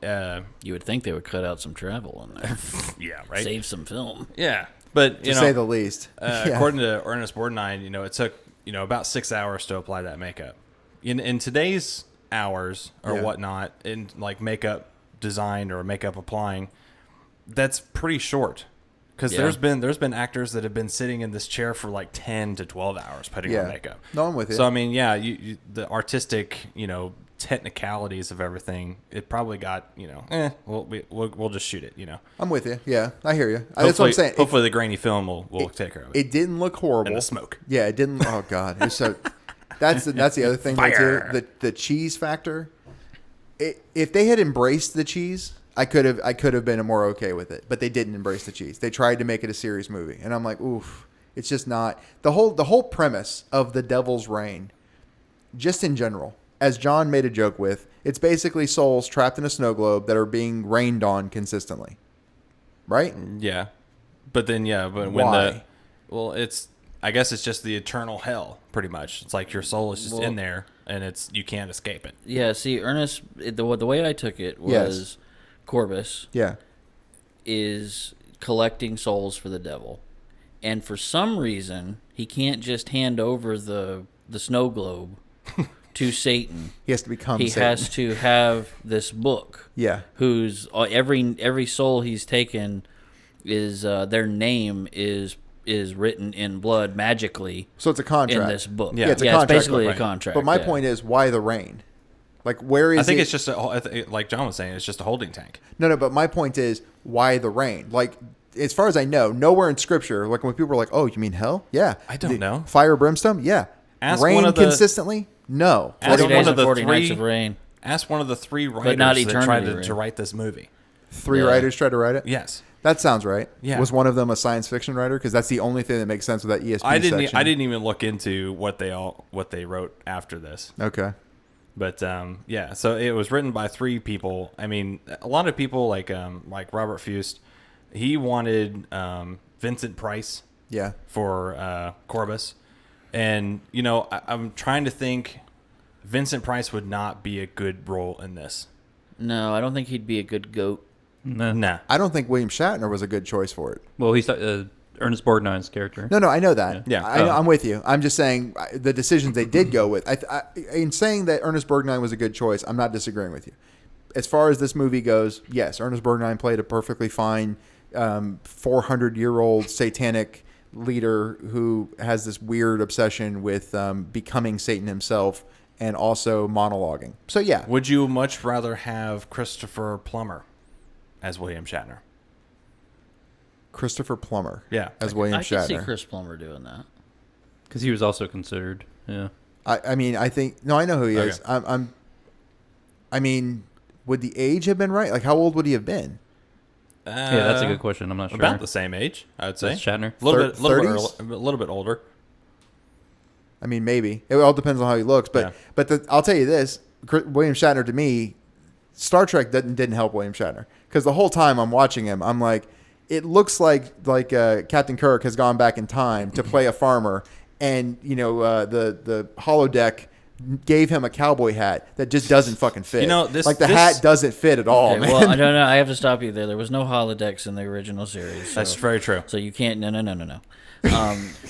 Speaker 3: You would think they would cut out some travel in there.
Speaker 1: yeah, right.
Speaker 3: Save some film.
Speaker 1: Yeah, but
Speaker 4: to say the least. Yeah.
Speaker 1: according to Ernest Borgnine, it took about 6 hours to apply that makeup. In today's hours or
Speaker 4: Yeah.
Speaker 1: whatnot, in like makeup design or makeup applying, that's pretty short. Because
Speaker 3: Yeah.
Speaker 1: there's been actors that have been sitting in this chair for like 10 to 12 hours putting on makeup.
Speaker 4: No, I'm with you.
Speaker 1: So I mean, yeah, you the artistic, technicalities of everything, it probably got, we'll just shoot it,
Speaker 4: I'm with you. Yeah, I hear you. That's what
Speaker 1: Hopefully-
Speaker 4: I'm saying.
Speaker 1: Hopefully the grainy film will take care of it.
Speaker 4: It didn't look horrible.
Speaker 1: And the smoke.
Speaker 4: Yeah, it didn't. Oh God, it's so. That's the other thing though, too.
Speaker 1: Fire.
Speaker 4: The cheese factor. If they had embraced the cheese, I could have been more okay with it. But they didn't embrace the cheese. They tried to make it a serious movie, and I'm like, oof. It's just not the whole premise of the Devil's Reign. Just in general, as John made a joke with, it's basically souls trapped in a snow globe that are being rained on consistently. Right?
Speaker 1: Yeah, but then when
Speaker 4: Why?
Speaker 1: I guess it's just the eternal hell, pretty much. It's like your soul is just in there, and you can't escape it.
Speaker 3: Yeah, see, Ernest, the way I took it was
Speaker 4: Yes.
Speaker 3: Corbus
Speaker 4: Yeah.
Speaker 3: is collecting souls for the devil. And for some reason, he can't just hand over the snow globe to Satan.
Speaker 4: He has to become.
Speaker 3: He
Speaker 4: Satan.
Speaker 3: has to have this book.
Speaker 4: Yeah.
Speaker 3: Whose every soul he's taken is their name is written in blood magically
Speaker 4: So it's a contract
Speaker 3: in this book.
Speaker 1: Yeah.
Speaker 4: Yeah, it's a
Speaker 3: it's
Speaker 4: contract,
Speaker 3: basically
Speaker 1: right.
Speaker 3: a contract.
Speaker 4: But my
Speaker 3: yeah.
Speaker 4: point is, why the rain? Like, where is
Speaker 1: I think
Speaker 4: it?
Speaker 1: it's just like John was saying, it's just a holding tank.
Speaker 4: No, but my point is, why the rain? Like, as far as I know, nowhere in Scripture, like when people are like, "Oh, you mean hell?" Yeah,
Speaker 1: I don't know.
Speaker 4: Fire, brimstone? Yeah.
Speaker 1: Ask
Speaker 4: rain
Speaker 1: one of the-
Speaker 4: consistently? No.
Speaker 1: Ask
Speaker 3: 40
Speaker 1: one
Speaker 3: days
Speaker 1: of
Speaker 3: and
Speaker 1: the
Speaker 3: 40 nights
Speaker 1: three-
Speaker 3: of rain.
Speaker 1: Ask one of the 3 writers
Speaker 3: not
Speaker 1: that tried
Speaker 3: eternity,
Speaker 1: to
Speaker 3: right?
Speaker 1: write this movie.
Speaker 4: 3
Speaker 3: Yeah.
Speaker 4: writers tried to write it.
Speaker 1: Yes,
Speaker 4: That sounds right.
Speaker 1: Yeah.
Speaker 4: Was one of them a science fiction writer? Because that's the only thing that makes sense with that ESP
Speaker 1: I didn't
Speaker 4: section.
Speaker 1: even look into what they wrote after this.
Speaker 4: Okay.
Speaker 1: But yeah, so it was written by 3 people. I mean, a lot of people like Robert Fust, he wanted Vincent Price
Speaker 4: Yeah.
Speaker 1: for Corbus, and I'm trying to think. Vincent Price would not be a good role in this.
Speaker 3: No, I don't think he'd be a good goat.
Speaker 1: Nah.
Speaker 4: I don't think William Shatner was a good choice for it.
Speaker 2: Well, he's Ernest Borgnine's character.
Speaker 4: No, I know that.
Speaker 1: Yeah.
Speaker 4: I'm with you. I'm just saying the decisions they did go with. In saying that Ernest Borgnine was a good choice, I'm not disagreeing with you. As far as this movie goes, yes, Ernest Borgnine played a perfectly fine 400-year-old satanic leader who has this weird obsession with becoming Satan himself and also monologuing. So, yeah.
Speaker 1: Would you much rather have Christopher Plummer as William Shatner?
Speaker 4: Christopher Plummer
Speaker 1: Yeah.
Speaker 4: as William
Speaker 3: I could see
Speaker 4: Shatner.
Speaker 3: Chris Plummer doing that.
Speaker 2: Because he was also considered. Yeah.
Speaker 4: I mean, I think... No, I know who he is.
Speaker 1: Okay.
Speaker 4: I mean, would the age have been right? Like, how old would he have been?
Speaker 2: Yeah, that's a good question. I'm not sure.
Speaker 1: About the same age, I would say.
Speaker 2: That's Shatner.
Speaker 1: A little bit,
Speaker 4: 30s?
Speaker 1: a little bit older.
Speaker 4: I mean, maybe. It all depends on how he looks. But I'll tell you this. William Shatner, to me, Star Trek didn't help William Shatner. Because the whole time I'm watching him, I'm like, it looks like Captain Kirk has gone back in time to play a farmer. And, the holodeck gave him a cowboy hat that just doesn't fucking fit. The hat doesn't fit at all,
Speaker 3: Okay,
Speaker 4: man.
Speaker 3: well, I don't know. I have to stop you there. There was no holodecks in the original series. So,
Speaker 1: That's very true.
Speaker 3: So you can't. No.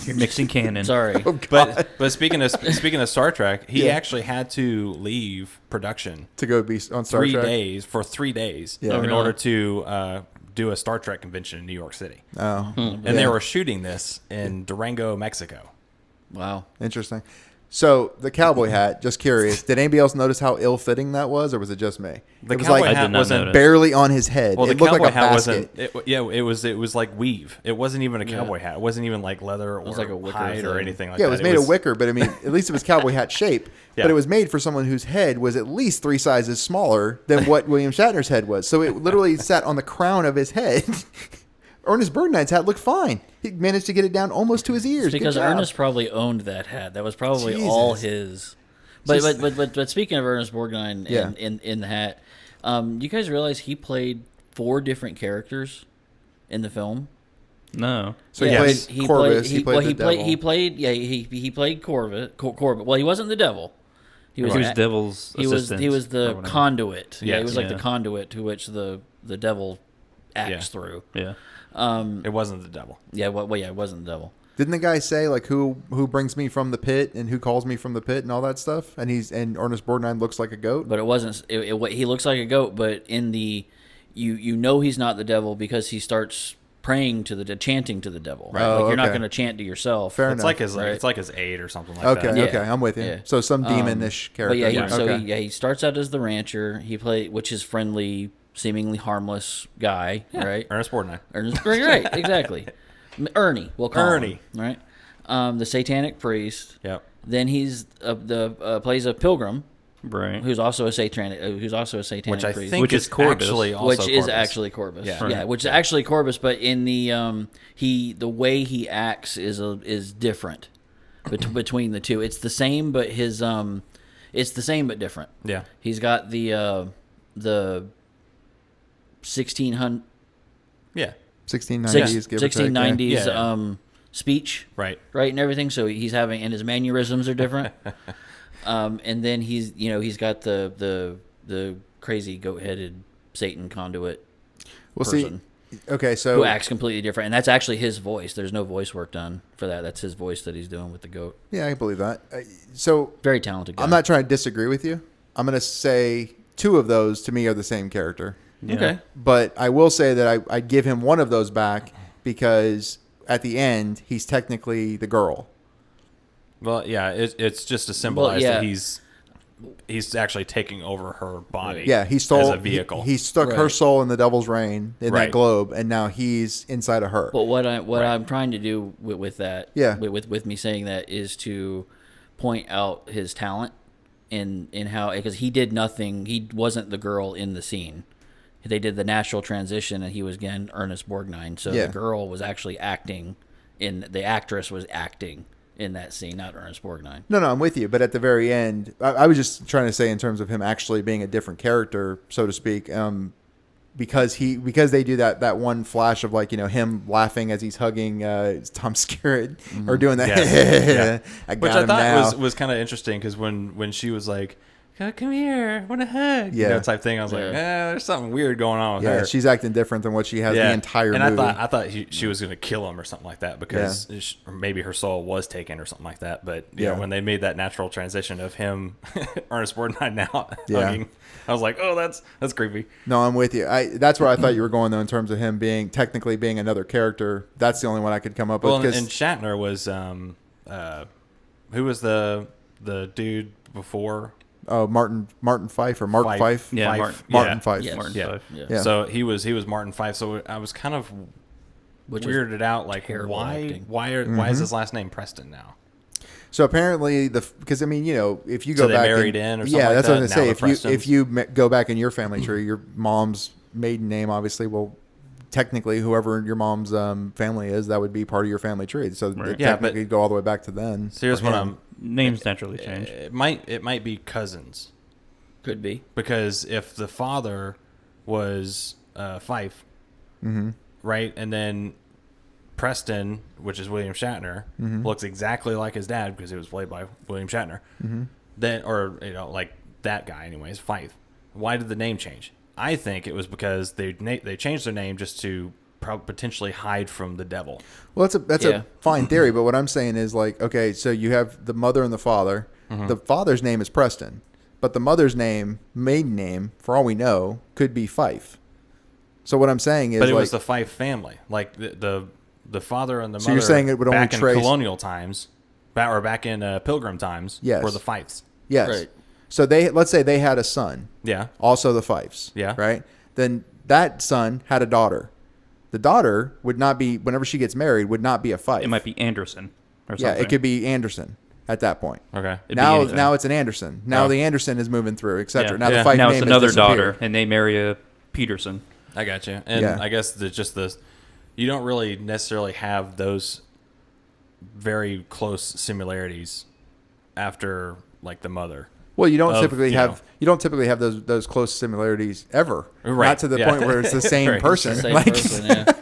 Speaker 2: You're mixing canon.
Speaker 3: Sorry.
Speaker 1: But speaking of Star Trek, he actually had to leave production
Speaker 4: to go be on Star Trek?
Speaker 1: for 3 days
Speaker 4: Yeah. Oh,
Speaker 1: in
Speaker 3: really?
Speaker 1: order to do a Star Trek convention in New York City.
Speaker 4: Oh,
Speaker 1: And they were shooting this in Durango, Mexico.
Speaker 3: Wow.
Speaker 4: interesting. So the cowboy hat, just curious, did anybody else notice how ill-fitting that was, or was it just me?
Speaker 1: The
Speaker 4: It was
Speaker 1: cowboy
Speaker 4: like
Speaker 2: I did
Speaker 1: hat
Speaker 2: not
Speaker 1: wasn't
Speaker 2: notice.
Speaker 4: barely on his head.
Speaker 1: Well, the
Speaker 4: it looked
Speaker 1: cowboy
Speaker 4: like a
Speaker 1: hat
Speaker 4: basket.
Speaker 1: wasn't. It was like weave. It wasn't even a cowboy hat. It wasn't even like leather or
Speaker 3: was like a wicker
Speaker 1: hide or
Speaker 3: thing.
Speaker 1: anything like
Speaker 4: Yeah,
Speaker 1: that.
Speaker 4: it was made of wicker, but I mean, at least it was cowboy hat shape.
Speaker 1: Yeah.
Speaker 4: But it was made for someone whose head was at least 3 sizes smaller than what William Shatner's head was. So it literally sat on the crown of his head. Ernest Borgnine's hat looked fine. He managed to get it down almost to his ears.
Speaker 3: It's because
Speaker 4: Good job.
Speaker 3: Ernest probably owned that hat. That was probably
Speaker 4: Jesus.
Speaker 3: all his. But speaking of Ernest Borgnine in the hat, you guys realize he played 4 different characters in the film?
Speaker 2: No.
Speaker 4: So he played Corvus. He played the devil.
Speaker 3: He played Corbett. Well, he wasn't the devil.
Speaker 2: He was devil's assistant.
Speaker 3: He was the conduit. Yeah, he
Speaker 1: Yes.
Speaker 3: was like the conduit to which the devil acts through.
Speaker 2: Yeah.
Speaker 1: It wasn't the devil.
Speaker 3: Yeah, it wasn't the devil.
Speaker 4: Didn't the guy say like who brings me from the pit and who calls me from the pit and all that stuff? And Ernest Borgnine looks like a goat.
Speaker 3: But it wasn't. He looks like a goat, but in the you know he's not the devil because he starts praying to chanting to the devil. Right.
Speaker 4: Oh,
Speaker 3: like you're not
Speaker 4: okay.
Speaker 3: going to chant to yourself.
Speaker 4: Fair
Speaker 1: It's
Speaker 4: enough.
Speaker 1: like his
Speaker 3: Right.
Speaker 1: it's like his aide or something like that.
Speaker 4: Okay, I'm with you.
Speaker 3: Yeah.
Speaker 4: So some demonish character.
Speaker 3: But
Speaker 4: Okay.
Speaker 3: he starts out as the rancher. Which is friendly, seemingly harmless guy, right?
Speaker 1: Ernest Borgnine.
Speaker 3: Ernest, right, exactly. Ernie, we'll call
Speaker 1: Ernie.
Speaker 3: him, right? The satanic priest.
Speaker 1: Yep.
Speaker 3: Then he's plays a pilgrim,
Speaker 2: Right.
Speaker 3: who's also a satanic
Speaker 1: Which I
Speaker 3: priest.
Speaker 1: think
Speaker 2: Which
Speaker 1: is
Speaker 2: is Corvus.
Speaker 1: actually also
Speaker 3: which is
Speaker 1: Corvus.
Speaker 3: actually Corvus.
Speaker 1: Yeah.
Speaker 3: Yeah, which is actually Corvus, but in the the way he acts is different between the two. It's the same, but it's the same but different.
Speaker 1: Yeah.
Speaker 3: He's got the 1600
Speaker 1: Yeah.
Speaker 4: 1690s, give or take.
Speaker 3: 1690s
Speaker 1: Yeah.
Speaker 3: speech,
Speaker 1: Right.
Speaker 3: right, and everything. So he's having, and his mannerisms are different. And then he's got the crazy goat-headed Satan conduit
Speaker 4: We'll
Speaker 3: person
Speaker 4: see. Okay, so
Speaker 3: who acts completely different, and that's actually his voice. There's no voice work done for that. That's his voice that he's doing with the goat.
Speaker 4: yeah, I can believe that. So
Speaker 3: Very talented guy.
Speaker 4: I'm not trying to disagree with you. I'm going to say 2 of those to me are the same character.
Speaker 2: Yeah.
Speaker 3: Okay.
Speaker 4: But I will say that I give him one of those back because at the end he's technically the girl.
Speaker 1: Well, yeah, it's just to symbolize
Speaker 3: yeah.
Speaker 1: that he's actually taking over her body.
Speaker 4: Yeah, he stole
Speaker 1: as a vehicle.
Speaker 4: He stuck her
Speaker 3: Right.
Speaker 4: soul in the devil's reign in that
Speaker 1: Right.
Speaker 4: globe, and now he's inside of her.
Speaker 3: But what I'm trying to do with that,
Speaker 4: Yeah.
Speaker 3: with me saying that, is to point out his talent in how, because he did nothing. He wasn't the girl in the scene. They did the natural transition, and he was again Ernest Borgnine. So
Speaker 4: Yeah.
Speaker 3: the girl was actually acting the actress was acting in that scene, not Ernest Borgnine.
Speaker 4: No, I'm with you. But at the very end, I was just trying to say in terms of him actually being a different character, so to speak, because they do that one flash of like him laughing as he's hugging Tom Skerritt or doing that.
Speaker 1: Yes. Yeah.
Speaker 4: I got
Speaker 1: Which I
Speaker 4: him
Speaker 1: thought
Speaker 4: now.
Speaker 1: was kind of interesting because when she was like, "Come here, want a hug?"
Speaker 4: Yeah.
Speaker 1: Type thing. I was like,
Speaker 3: Yeah.
Speaker 1: there's something weird going on with
Speaker 4: Yeah,
Speaker 1: her.
Speaker 4: she's acting different than what she has the entire
Speaker 1: and
Speaker 4: movie.
Speaker 1: I thought she was going to kill him or something like that because or maybe her soul was taken or something like that. But
Speaker 4: Yeah.
Speaker 1: when they made that natural transition of him, Ernest Borgnine now
Speaker 4: Yeah.
Speaker 1: hugging, I was like, oh, that's creepy.
Speaker 4: No, I'm with you. That's where I thought you were going though in terms of him technically being another character. That's the only one I could come up with.
Speaker 1: Well,
Speaker 4: 'cause-
Speaker 1: and Shatner was who was the dude before?
Speaker 4: Martin Fife or Mark Fife.
Speaker 2: Yeah,
Speaker 4: Martin Fife.
Speaker 3: Yes.
Speaker 2: Martin
Speaker 1: Yeah.
Speaker 2: Fife.
Speaker 4: Yeah.
Speaker 1: So he was Martin Fife. So I was kind of
Speaker 3: Which was
Speaker 1: weirded out, like
Speaker 3: terrible acting.
Speaker 1: why is his last name Preston now?
Speaker 4: So apparently because I mean if you go
Speaker 1: So they
Speaker 4: back
Speaker 1: married
Speaker 4: and,
Speaker 1: in or something
Speaker 4: yeah
Speaker 1: like
Speaker 4: that's
Speaker 1: that?
Speaker 4: what I was
Speaker 1: Now
Speaker 4: gonna
Speaker 1: the
Speaker 4: say
Speaker 1: Prestons?
Speaker 4: if you go back in your family tree your mom's maiden name obviously will technically whoever your mom's family is that would be part of your family tree so
Speaker 2: Right.
Speaker 1: Yeah,
Speaker 4: technically
Speaker 1: but-
Speaker 4: you'd go all the way back to then.
Speaker 1: So here's
Speaker 4: for
Speaker 1: what
Speaker 4: him.
Speaker 2: Names naturally change.
Speaker 1: It might be cousins
Speaker 3: Could be.
Speaker 1: because if the father was Fife,
Speaker 4: Mm-hmm.
Speaker 1: right, and then Preston, which is William Shatner, looks exactly like his dad because he was played by William Shatner. Then, or like that guy, anyways, Fife. Why did the name change? I think it was because they changed their name just to potentially hide from the devil.
Speaker 4: Well, that's
Speaker 3: Yeah.
Speaker 4: a fine theory, but what I'm saying is like, okay, so you have the mother and the father. The father's name is Preston, but the mother's maiden name, for all we know, could be Fife. So what I'm saying is,
Speaker 1: But it
Speaker 4: like,
Speaker 1: was the Fife family, like the father and the mother.
Speaker 4: So you're saying it would only
Speaker 1: back
Speaker 4: trace-
Speaker 1: in colonial times, or back in Pilgrim times,
Speaker 4: Yes.
Speaker 1: were the Fifes.
Speaker 4: yes.
Speaker 3: Right.
Speaker 4: So let's say they had a son,
Speaker 1: Yeah,
Speaker 4: also the Fifes.
Speaker 1: Yeah.
Speaker 4: Right. Then that son had a daughter. The daughter would not be, whenever she gets married, would not be a Fife.
Speaker 2: It might be Anderson or
Speaker 4: Yeah,
Speaker 2: something.
Speaker 4: it could be Anderson at that point.
Speaker 1: okay.
Speaker 2: It'd be
Speaker 4: Now
Speaker 2: anything.
Speaker 4: it's an Anderson. Now
Speaker 1: Oh.
Speaker 4: the Anderson is moving through, etc.
Speaker 2: Yeah.
Speaker 4: Now
Speaker 1: Yeah.
Speaker 4: the Fife
Speaker 2: Now
Speaker 4: name
Speaker 2: it's
Speaker 4: has
Speaker 2: another
Speaker 4: disappeared.
Speaker 2: daughter, and they marry a Peterson.
Speaker 1: I got you. And
Speaker 4: Yeah.
Speaker 1: I guess you don't really necessarily have those very close similarities after like the mother.
Speaker 4: Well, you don't
Speaker 1: Of,
Speaker 4: typically
Speaker 1: you
Speaker 4: have
Speaker 1: know.
Speaker 4: you don't typically have those close similarities ever.
Speaker 1: Right,
Speaker 4: Not to the
Speaker 1: yeah.
Speaker 4: point where it's the same
Speaker 1: Right.
Speaker 4: person.
Speaker 3: Same
Speaker 4: like,
Speaker 3: person, yeah.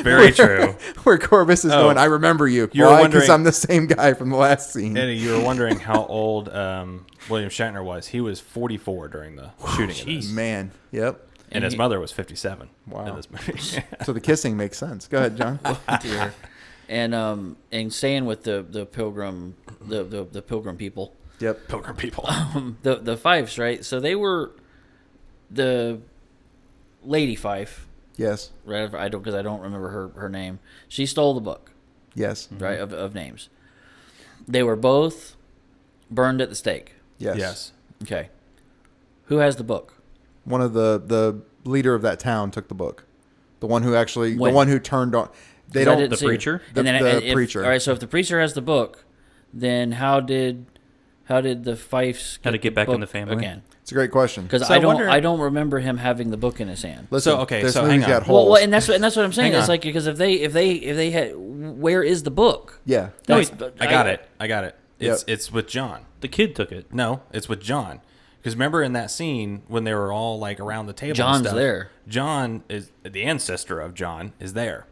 Speaker 1: Very true.
Speaker 4: Where Corvus is
Speaker 1: Oh.
Speaker 4: going, I remember you.
Speaker 1: You were
Speaker 4: Why? Because
Speaker 1: wondering-
Speaker 4: I'm the same guy from the last scene.
Speaker 1: Eddie, you were wondering how old William Shatner was. He was 44 during the shooting of this.
Speaker 4: Man, yep.
Speaker 1: And his mother was 57
Speaker 4: Wow.
Speaker 1: in this movie.
Speaker 4: So the kissing makes sense. Go ahead, John.
Speaker 3: Dear. And staying with the pilgrim the pilgrim people,
Speaker 4: Yep.
Speaker 1: Pilgrim people.
Speaker 3: the Fifes, right? So they were the Lady Fife,
Speaker 4: Yes.
Speaker 3: right? I don't remember her name. She stole the book,
Speaker 4: Yes.
Speaker 3: right, of names. They were both burned at the stake.
Speaker 4: Yes.
Speaker 1: Yes.
Speaker 3: Okay, who has the book?
Speaker 4: One of the leader of that town took the book. The one who actually,
Speaker 3: When?
Speaker 4: the one who turned on. They
Speaker 3: 'Cause I
Speaker 4: don't.
Speaker 3: didn't
Speaker 2: the
Speaker 3: see her.
Speaker 2: preacher?
Speaker 3: And then
Speaker 4: The preacher.
Speaker 3: All right, so if the preacher has the book, then how did the Fifes
Speaker 2: How to get back
Speaker 3: book
Speaker 2: in the family?
Speaker 3: again?
Speaker 4: It's a great question.
Speaker 3: Because
Speaker 1: So
Speaker 3: I
Speaker 1: I
Speaker 3: don't
Speaker 1: wonder-
Speaker 3: I don't remember him having the book in his hand.
Speaker 4: Listen,
Speaker 1: okay,
Speaker 4: this
Speaker 1: so
Speaker 4: movie's
Speaker 1: hang
Speaker 4: got
Speaker 1: on.
Speaker 4: holes.
Speaker 3: Well, and that's what I'm saying.
Speaker 1: Hang
Speaker 3: It's
Speaker 1: on.
Speaker 3: like because if they had, where is the book?
Speaker 4: Yeah.
Speaker 2: No,
Speaker 3: That's-
Speaker 1: I got it. I got it.
Speaker 4: Yep.
Speaker 1: It's with John.
Speaker 2: The kid took it.
Speaker 1: No, it's with John. Because remember in that scene when they were all like around the table, and
Speaker 3: John's
Speaker 1: stuff,
Speaker 3: there.
Speaker 1: John is the ancestor of John is there,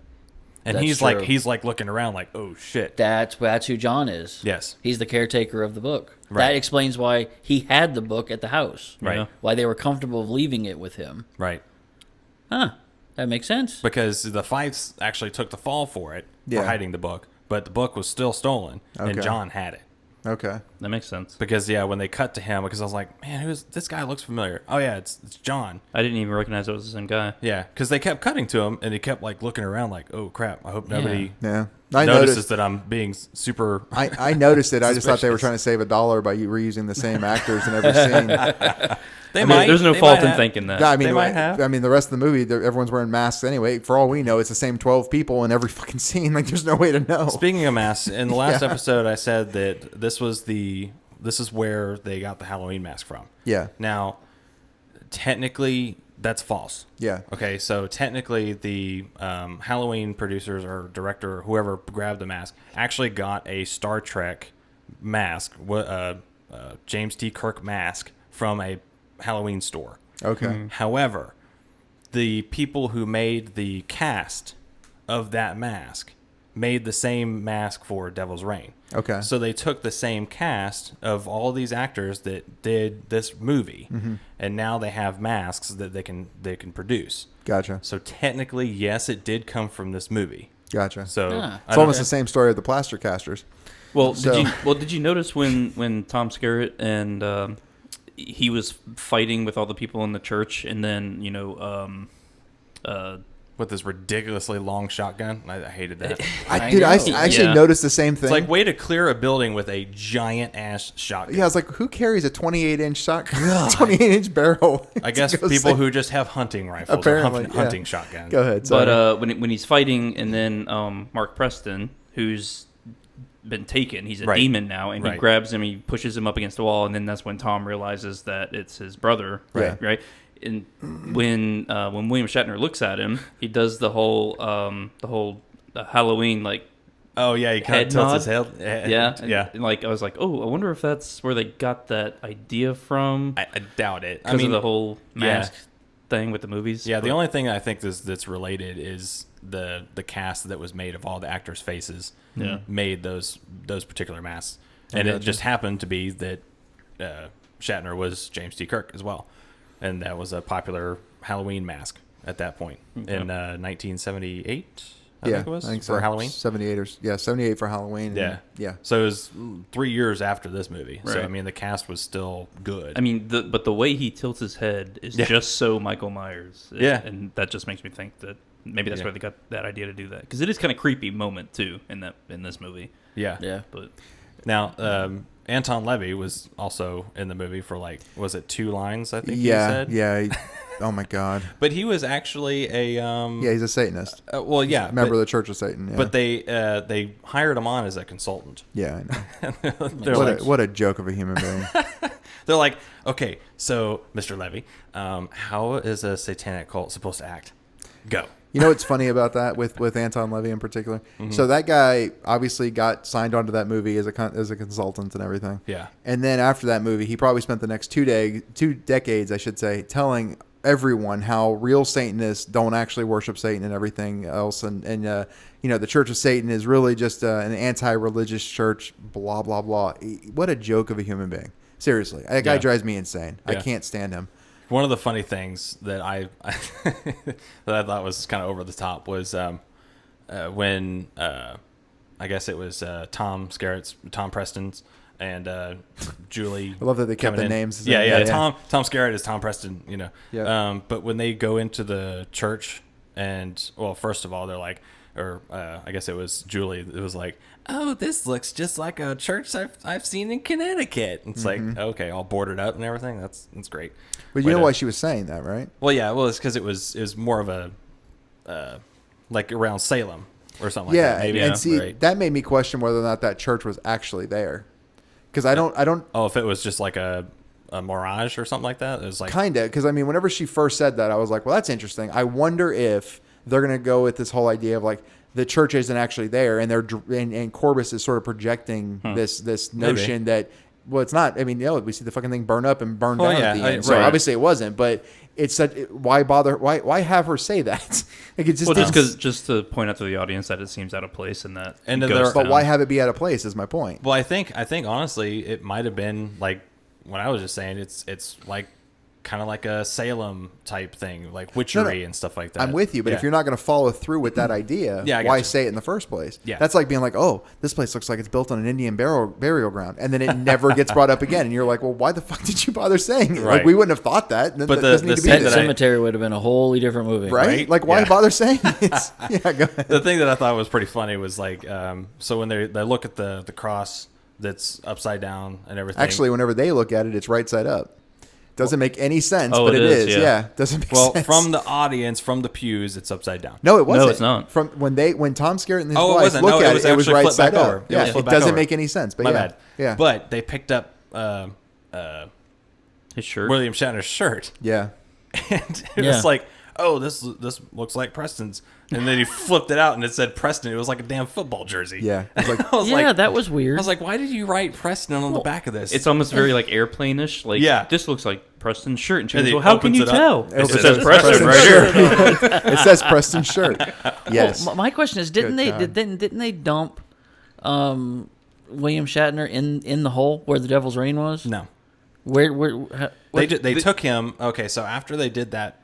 Speaker 1: and
Speaker 3: That's
Speaker 1: he's
Speaker 3: true.
Speaker 1: like looking around like, oh shit.
Speaker 3: That's who John is.
Speaker 1: Yes.
Speaker 3: He's the caretaker of the book.
Speaker 1: Right.
Speaker 3: That explains why he had the book at the house.
Speaker 1: Right.
Speaker 2: Yeah.
Speaker 3: Why they were comfortable of leaving it with him.
Speaker 1: Right.
Speaker 3: Huh. That makes sense.
Speaker 1: Because the Fifes actually took the fall for it
Speaker 4: Yeah.
Speaker 1: for hiding the book, but the book was still stolen,
Speaker 4: Okay.
Speaker 1: and John had it.
Speaker 4: Okay.
Speaker 2: That makes sense.
Speaker 1: Because when they cut to him, because I was like, man, who's this guy? Looks familiar. Oh yeah, it's John.
Speaker 2: I didn't even recognize it was the same guy.
Speaker 1: Yeah, because they kept cutting to him, and he kept like looking around, like, oh crap, I hope nobody
Speaker 4: Yeah. I
Speaker 1: notices
Speaker 4: noticed.
Speaker 1: that I'm being super.
Speaker 4: I noticed it. I just thought they were
Speaker 1: Suspicious.
Speaker 4: trying to save $1 by reusing the same actors in every scene.
Speaker 1: They
Speaker 2: I mean, there's no
Speaker 1: they
Speaker 2: fault
Speaker 1: might
Speaker 2: in
Speaker 1: have.
Speaker 2: thinking that.
Speaker 4: I mean,
Speaker 1: They might have.
Speaker 4: I mean, the rest of the movie, everyone's wearing masks anyway. For all we know, it's the same 12 people in every fucking scene. Like, there's no way to know.
Speaker 1: Speaking of masks, in the last
Speaker 4: Yeah.
Speaker 1: episode, I said that this is where they got the Halloween mask from.
Speaker 4: Yeah.
Speaker 1: Now, technically, that's false.
Speaker 4: Yeah.
Speaker 1: Okay, so technically, the Halloween producers or director, or whoever grabbed the mask, actually got a Star Trek mask, James T. Kirk mask from a Halloween store.
Speaker 4: Okay.
Speaker 1: However, the people who made the cast of that mask made the same mask for Devil's Reign.
Speaker 4: Okay.
Speaker 1: So they took the same cast of all these actors that did this movie, and now they have masks that they can produce.
Speaker 4: Gotcha.
Speaker 1: So technically, yes, it did come from this movie.
Speaker 4: Gotcha.
Speaker 1: So
Speaker 3: Ah.
Speaker 1: I
Speaker 4: It's
Speaker 1: don't-
Speaker 4: almost the same story of the plaster casters.
Speaker 2: Well,
Speaker 4: So-
Speaker 2: did you notice when Tom Skerritt and he was fighting with all the people in the church, and then
Speaker 1: with this ridiculously long shotgun. I hated that.
Speaker 3: I
Speaker 4: I
Speaker 3: know.
Speaker 4: actually
Speaker 2: Yeah.
Speaker 4: noticed the same thing.
Speaker 1: It's like way to clear a building with a giant ass shotgun.
Speaker 4: yeah, I was like, who carries a 28-inch shotgun? 28-inch barrel.
Speaker 1: I guess
Speaker 4: To go
Speaker 1: people
Speaker 4: save-
Speaker 1: who just have hunting rifles
Speaker 4: Apparently,
Speaker 1: or
Speaker 4: yeah.
Speaker 1: hunting shotguns.
Speaker 4: Go ahead. Sorry.
Speaker 2: But when he's fighting, and then Mark Preston, who's been taken, he's a
Speaker 1: Right.
Speaker 2: demon now, and he
Speaker 1: Right.
Speaker 2: grabs him, he pushes him up against the wall, and then that's when Tom realizes that it's his brother,
Speaker 4: Right.
Speaker 2: right? And when William Shatner looks at him, he does the whole Halloween like
Speaker 1: Oh yeah, he kind
Speaker 2: Head
Speaker 1: of tilts
Speaker 2: nod?
Speaker 1: his head.
Speaker 2: yeah
Speaker 1: yeah.
Speaker 2: and, like I was like, oh, I wonder if that's where they got that idea from,
Speaker 1: I doubt it. I
Speaker 2: because
Speaker 1: mean,
Speaker 2: of the whole
Speaker 1: yeah.
Speaker 2: mask thing with the movies.
Speaker 1: yeah. The
Speaker 2: But-
Speaker 1: only thing I think that's related is the cast that was made of all the actors' faces.
Speaker 2: Yeah.
Speaker 1: Made those particular masks, and it
Speaker 4: gotcha.
Speaker 1: just happened to be that Shatner was James T. Kirk as well, and that was a popular Halloween mask at that point in 1978. I think it was
Speaker 4: so.
Speaker 1: for Halloween.
Speaker 4: 78 for Halloween.
Speaker 1: Yeah.
Speaker 4: Yeah.
Speaker 1: So it was 3 years after this movie. So
Speaker 2: Right.
Speaker 1: I mean, the cast was still good.
Speaker 2: I mean, but the way he tilts his head is
Speaker 1: Yeah.
Speaker 2: just so Michael Myers.
Speaker 1: Yeah.
Speaker 2: And that just makes me think that maybe that's
Speaker 1: Yeah.
Speaker 2: where they got that idea to do that, because it is kind of creepy moment too in this movie.
Speaker 1: yeah.
Speaker 3: Yeah.
Speaker 2: But
Speaker 1: Now, Anton Levy was also in the movie for was it 2 lines? I think
Speaker 4: Yeah.
Speaker 1: he said.
Speaker 4: Yeah. Oh my God.
Speaker 1: But he was actually a
Speaker 4: Yeah, he's a Satanist.
Speaker 1: well, yeah,
Speaker 4: Member
Speaker 1: but,
Speaker 4: of the Church of Satan. Yeah.
Speaker 1: but they hired him on as a consultant.
Speaker 4: yeah, I know.
Speaker 1: they're
Speaker 4: What,
Speaker 1: like,
Speaker 4: what a joke of a human being.
Speaker 1: they're like, okay, so Mr. Levy, how is a satanic cult supposed to act? Go.
Speaker 4: You know what's funny about that with Anton Levy in particular?
Speaker 1: Mm-hmm.
Speaker 4: So that guy obviously got signed onto that movie as a consultant and everything.
Speaker 1: Yeah.
Speaker 4: And then after that movie, he probably spent the next 2 decades, I should say, telling everyone how real Satanists don't actually worship Satan and everything else, and the Church of Satan is really just an anti-religious church. Blah blah blah. What a joke of a human being. Seriously, that guy drives me insane. I can't stand him.
Speaker 1: One of the funny things that I that I thought was kind of over the top was when I guess it was Tom Preston's and Julie.
Speaker 4: I love that they kept the names.
Speaker 1: Yeah. Tom Skerritt is Tom Preston.
Speaker 4: Yeah.
Speaker 1: But when they go into the church and first of all they're like, or I guess it was Julie. It was like, oh, this looks just like a church I've seen in Connecticut. It's like, okay, all boarded up and everything. That's great.
Speaker 4: But you know why she was saying that, right?
Speaker 1: Well, yeah. Well, it's because it was more of a like around Salem or something. Like that. Maybe.
Speaker 4: And see, that made me question whether or not that church was actually there. Because I don't.
Speaker 1: Oh, if it was just like a mirage or something like that, it was like
Speaker 4: kinda. Because I mean, whenever she first said that, I was like, well, that's interesting. I wonder if they're gonna go with this whole idea of like the church isn't actually there, and and Corbus is sort of projecting this notion that. Well, it's not. I mean, we see the fucking thing burn up and burn down at the end. So obviously it wasn't. But it's such. Why bother? Why have her say that? Like it just
Speaker 2: just to point out to the audience that it seems out of place in that.
Speaker 4: But why have it be out of place? Is my point.
Speaker 1: Well, I think honestly, it might have been like what I was just saying. It's like kind of like a Salem type thing, like witchery and stuff like that.
Speaker 4: I'm with you, but if you're not going to follow through with that idea, why say it in the first place?
Speaker 1: Yeah.
Speaker 4: That's like being like, oh, this place looks like it's built on an Indian burial ground, and then it never gets brought up again, and you're like, well, why the fuck did you bother saying it?
Speaker 1: Right.
Speaker 4: Like we wouldn't have thought that.
Speaker 1: But
Speaker 4: the
Speaker 3: cemetery would have been a wholly different movie,
Speaker 4: right? Like why bother saying it? Yeah, go ahead.
Speaker 1: The thing that I thought was pretty funny was like, so when they look at the cross that's upside down and everything.
Speaker 4: Actually, whenever they look at it, it's right side up. Doesn't make any sense, but it is. Yeah, doesn't make sense.
Speaker 1: Well, from the audience, from the pews, it's upside down.
Speaker 4: No, it wasn't.
Speaker 2: No, it's not.
Speaker 4: From when Tom Skerritt and his wife look at it was right side up. Yeah, it doesn't make any sense. But
Speaker 1: my bad.
Speaker 4: Yeah,
Speaker 1: but they picked up
Speaker 2: his shirt,
Speaker 1: William Shatner's shirt.
Speaker 4: Yeah,
Speaker 1: and it was like, oh, this looks like Preston's. And then he flipped it out and it said Preston. It was like a damn football jersey.
Speaker 4: Yeah.
Speaker 1: I was
Speaker 3: like, that was weird.
Speaker 1: I was like, why did you write Preston on the back of this?
Speaker 2: It's almost very like airplane-ish. Like, this looks like Preston's shirt. And she goes, well, how can you tell?
Speaker 1: It says Preston right here.
Speaker 4: It says Preston's shirt. Yes.
Speaker 3: Well, my question is, didn't they dump William Shatner in the hole where the Devil's Reign was?
Speaker 1: No.
Speaker 3: They
Speaker 1: took him. Okay, so after they did that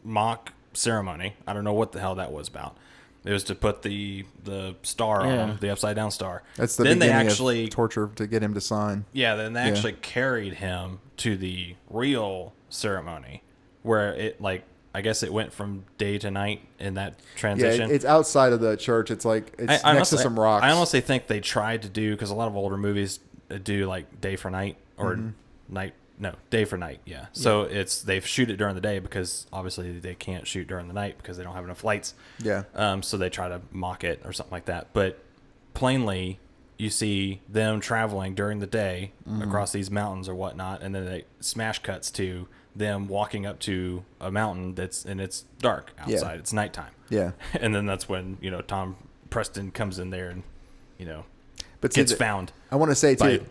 Speaker 1: mock ceremony, I don't know what the hell that was about. It was to put the star on him, the upside down star.
Speaker 4: That's the beginning of torture to get him to sign.
Speaker 1: Yeah, then they actually carried him to the real ceremony, where it I guess it went from day to night in that transition.
Speaker 4: Yeah, it's outside of the church. It's like it's next to some rocks.
Speaker 1: I honestly think they tried to do, because a lot of older movies do like day for night or day for night. Yeah. So they shoot it during the day because obviously they can't shoot during the night because they don't have enough lights.
Speaker 4: Yeah.
Speaker 1: So they try to mock it or something like that. But plainly, you see them traveling during the day across these mountains or whatnot, and then they smash cuts to them walking up to a mountain it's dark outside. It's nighttime.
Speaker 4: Yeah.
Speaker 1: And then that's when Tom Preston comes in there and
Speaker 4: but
Speaker 1: gets found.
Speaker 4: I want to say too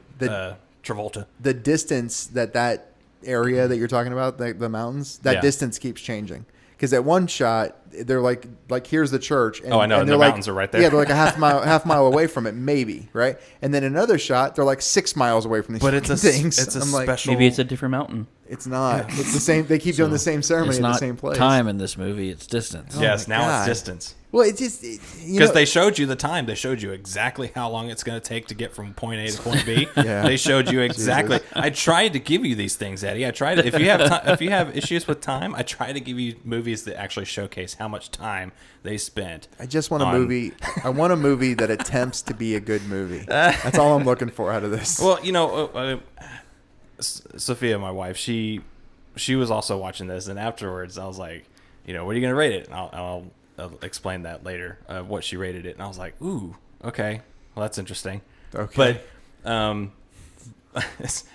Speaker 1: Travolta.
Speaker 4: The distance that area that you're talking about, the mountains, that distance keeps changing. Because at one shot, they're like here's the church. And,
Speaker 1: I know.
Speaker 4: And
Speaker 1: the mountains are right there.
Speaker 4: Yeah, they're like a half mile away from it, maybe, right? And then another shot, they're like 6 miles away from these things.
Speaker 1: It's a special.
Speaker 2: Maybe it's a different mountain.
Speaker 4: It's not. It's the same. They keep doing the same ceremony in the same place.
Speaker 3: It's not time in this movie. It's distance.
Speaker 1: Yes, now it's distance.
Speaker 4: Well, it just
Speaker 1: because they showed you the time. They showed you exactly how long it's going to take to get from point A to point B. They showed you exactly. I tried to give you these things, Eddie. I tried. If you have issues with time, I try to give you movies that actually showcase how much time they spent.
Speaker 4: I just want a movie. I want a movie that attempts to be a good movie. That's all I'm looking for out of this.
Speaker 1: Well, Sophia, my wife, she was also watching this, and afterwards I was like, what are you going to rate it? And I'll explain that later, what she rated it. And I was like, ooh, okay. Well, that's interesting.
Speaker 4: Okay.
Speaker 1: But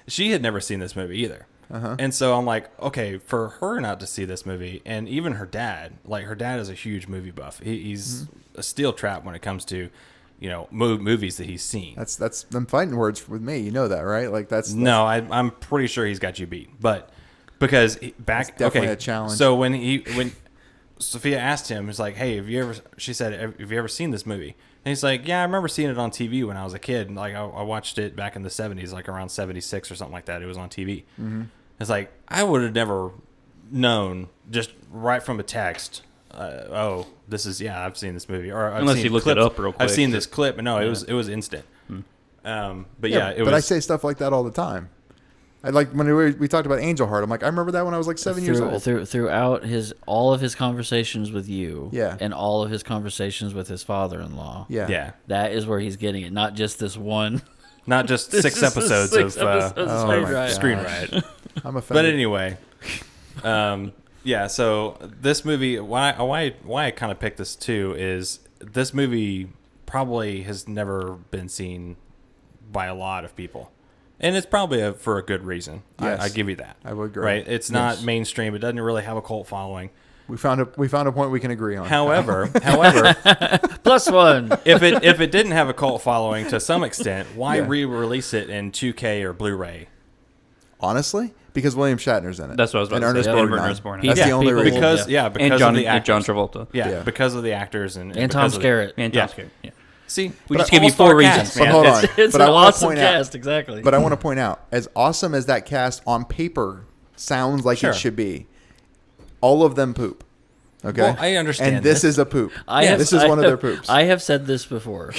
Speaker 1: she had never seen this movie either. And so I'm like, okay, for her not to see this movie, and even her dad, like her dad is a huge movie buff. He's a steel trap when it comes to, movies that he's seen.
Speaker 4: That's them fighting words with me. You know that, right? Like that's
Speaker 1: No, I'm pretty sure he's got you beat. But because
Speaker 4: That's definitely a challenge.
Speaker 1: So when Sophia asked him, he's like, hey, she said, have you ever seen this movie? And he's like, yeah, I remember seeing it on TV when I was a kid. Like I watched it back in the 70s, like around 76 or something like that. It was on TV. It's like, I would have never known just right from a text. I've seen this movie, or
Speaker 2: Unless you looked it up real quick.
Speaker 1: I've seen this clip, but no, it was instant. But I
Speaker 4: say stuff like that all the time. I like when we talked about Angel Heart. I'm like, I remember that when I was like 7 years old.
Speaker 3: Throughout all of his conversations with you,
Speaker 4: Yeah.
Speaker 3: and all of his conversations with his father-in-law,
Speaker 4: Yeah.
Speaker 3: that is where he's getting it. Not just this one.
Speaker 1: Not just
Speaker 3: This
Speaker 1: six
Speaker 3: is the
Speaker 1: episodes
Speaker 3: 6
Speaker 1: of
Speaker 3: episodes of
Speaker 4: Screen Riot.
Speaker 1: Screen Riot.
Speaker 4: I'm offended.
Speaker 1: But anyway, so this movie, why I kind of picked this too is this movie probably has never been seen by a lot of people. And it's probably for a good reason.
Speaker 4: Yes.
Speaker 1: I give you that.
Speaker 4: I would agree.
Speaker 1: Right? It's not
Speaker 4: Yes.
Speaker 1: mainstream. It doesn't really have a cult following.
Speaker 4: We found a point we can agree on.
Speaker 1: However,
Speaker 3: Plus one.
Speaker 1: if it didn't have a cult following to some extent, why re-release it in 2K or Blu-ray?
Speaker 4: Honestly, because William Shatner's in it.
Speaker 2: That's what I was about
Speaker 4: and
Speaker 2: to say.
Speaker 4: Ernest
Speaker 2: Yeah,
Speaker 4: Borgnine.
Speaker 2: Ernest Borgnine.
Speaker 4: That's
Speaker 3: Yeah,
Speaker 4: the only
Speaker 3: people-
Speaker 4: reason.
Speaker 1: Because
Speaker 2: and
Speaker 1: of
Speaker 2: John,
Speaker 1: the actors.
Speaker 2: John Travolta.
Speaker 1: Yeah,
Speaker 4: Yeah.
Speaker 1: because of the actors and
Speaker 3: And
Speaker 1: because
Speaker 3: Tom
Speaker 1: of the-
Speaker 3: Skerritt.
Speaker 2: And
Speaker 1: Yeah.
Speaker 2: Tom Skerritt. Yeah.
Speaker 1: See,
Speaker 2: We just gave you 4 reasons.
Speaker 4: But hold on.
Speaker 3: It's
Speaker 4: But
Speaker 3: an
Speaker 4: I want to
Speaker 3: awesome
Speaker 4: point out.
Speaker 3: cast, exactly.
Speaker 4: But I want to point out, as awesome as that cast on paper sounds like
Speaker 1: Sure.
Speaker 4: it should be, all of them poop. Okay,
Speaker 1: Well, I understand
Speaker 4: And this
Speaker 1: this.
Speaker 4: is a poop.
Speaker 3: I
Speaker 4: This is one of their poops.
Speaker 3: I have said this before,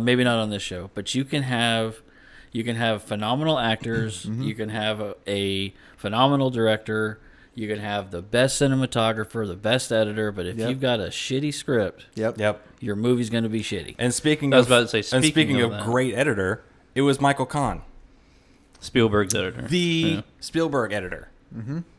Speaker 3: maybe not on this show, but you can have phenomenal actors,
Speaker 4: Mm-hmm.
Speaker 3: you can have a phenomenal director, you can have the best cinematographer, the best editor, but if
Speaker 4: Yep.
Speaker 3: you've got a shitty script,
Speaker 1: Yep.
Speaker 3: your movie's going to be shitty.
Speaker 1: And speaking
Speaker 2: I was
Speaker 1: of,
Speaker 2: about to say,
Speaker 1: and
Speaker 2: speaking
Speaker 1: speaking
Speaker 2: of
Speaker 1: of
Speaker 2: that.
Speaker 1: great editor, it was Michael Kahn,
Speaker 2: Spielberg's editor.
Speaker 1: the Spielberg editor.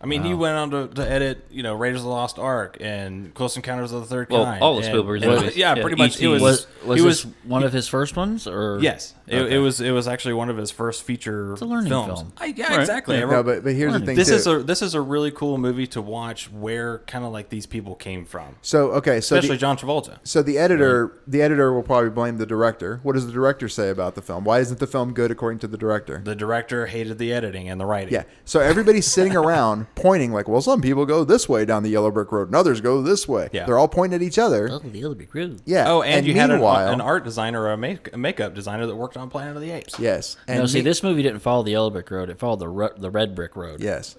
Speaker 1: I mean, he went on to edit, Raiders of the Lost Ark and Close Encounters of the Third
Speaker 2: Well,
Speaker 1: Kind.
Speaker 2: all of
Speaker 1: and-
Speaker 2: Spielberg's
Speaker 1: and-
Speaker 2: movies.
Speaker 1: Yeah,
Speaker 2: Yeah,
Speaker 1: pretty much.
Speaker 2: E.T.
Speaker 1: It was.
Speaker 3: Was
Speaker 1: he
Speaker 3: this one of his first ones, or
Speaker 1: Yes,
Speaker 3: Okay.
Speaker 1: it was actually one of his first feature
Speaker 3: It's a learning
Speaker 1: films.
Speaker 3: film.
Speaker 1: Yeah,
Speaker 2: Right.
Speaker 1: exactly.
Speaker 2: Yeah.
Speaker 4: No, but here's the thing
Speaker 1: this
Speaker 4: too.
Speaker 1: is a really cool movie to watch where kind of like these people came from,
Speaker 4: so
Speaker 1: especially John Travolta.
Speaker 4: So the editor will probably blame the director. What does the director say about the film? Why isn't the film good according to the director?
Speaker 1: The director hated the editing and the writing.
Speaker 4: Yeah. So everybody's sitting around pointing like, well, some people go this way down the yellow brick road and others go this way.
Speaker 1: Yeah.
Speaker 4: They're all pointing at each other.
Speaker 3: Oh, the other big room.
Speaker 4: Yeah.
Speaker 1: Oh, and you had
Speaker 4: meanwhile,
Speaker 1: an art designer or a makeup designer that worked on Planet of the Apes.
Speaker 4: Yes. And
Speaker 3: No, see, this movie didn't follow the yellow brick road; it followed the red brick road.
Speaker 4: Yes.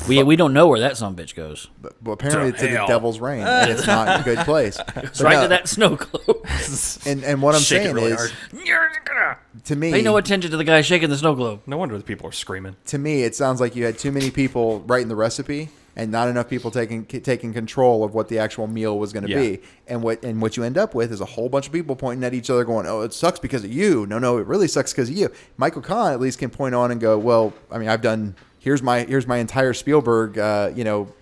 Speaker 3: We don't know where that son of a bitch goes.
Speaker 4: But apparently
Speaker 1: To
Speaker 4: it's in the
Speaker 1: hell.
Speaker 4: devil's reign. And it's not a good place.
Speaker 3: It's
Speaker 4: But
Speaker 3: right
Speaker 4: no,
Speaker 3: to that snow globe.
Speaker 4: And what I'm
Speaker 1: Shake it
Speaker 4: saying
Speaker 1: really
Speaker 4: is,
Speaker 1: hard.
Speaker 4: to me,
Speaker 3: Pay no attention to the guy shaking the snow globe.
Speaker 1: No wonder the people are screaming.
Speaker 4: to me, it sounds like you had too many people writing the recipe and not enough people taking control of what the actual meal was going to
Speaker 1: Yeah.
Speaker 4: be. And what you end up with is a whole bunch of people pointing at each other, going, "Oh, it sucks because of you." No, it really sucks because of you. Michael Kahn at least can point on and go, "Well, I mean, I've done." Here's my entire Spielberg,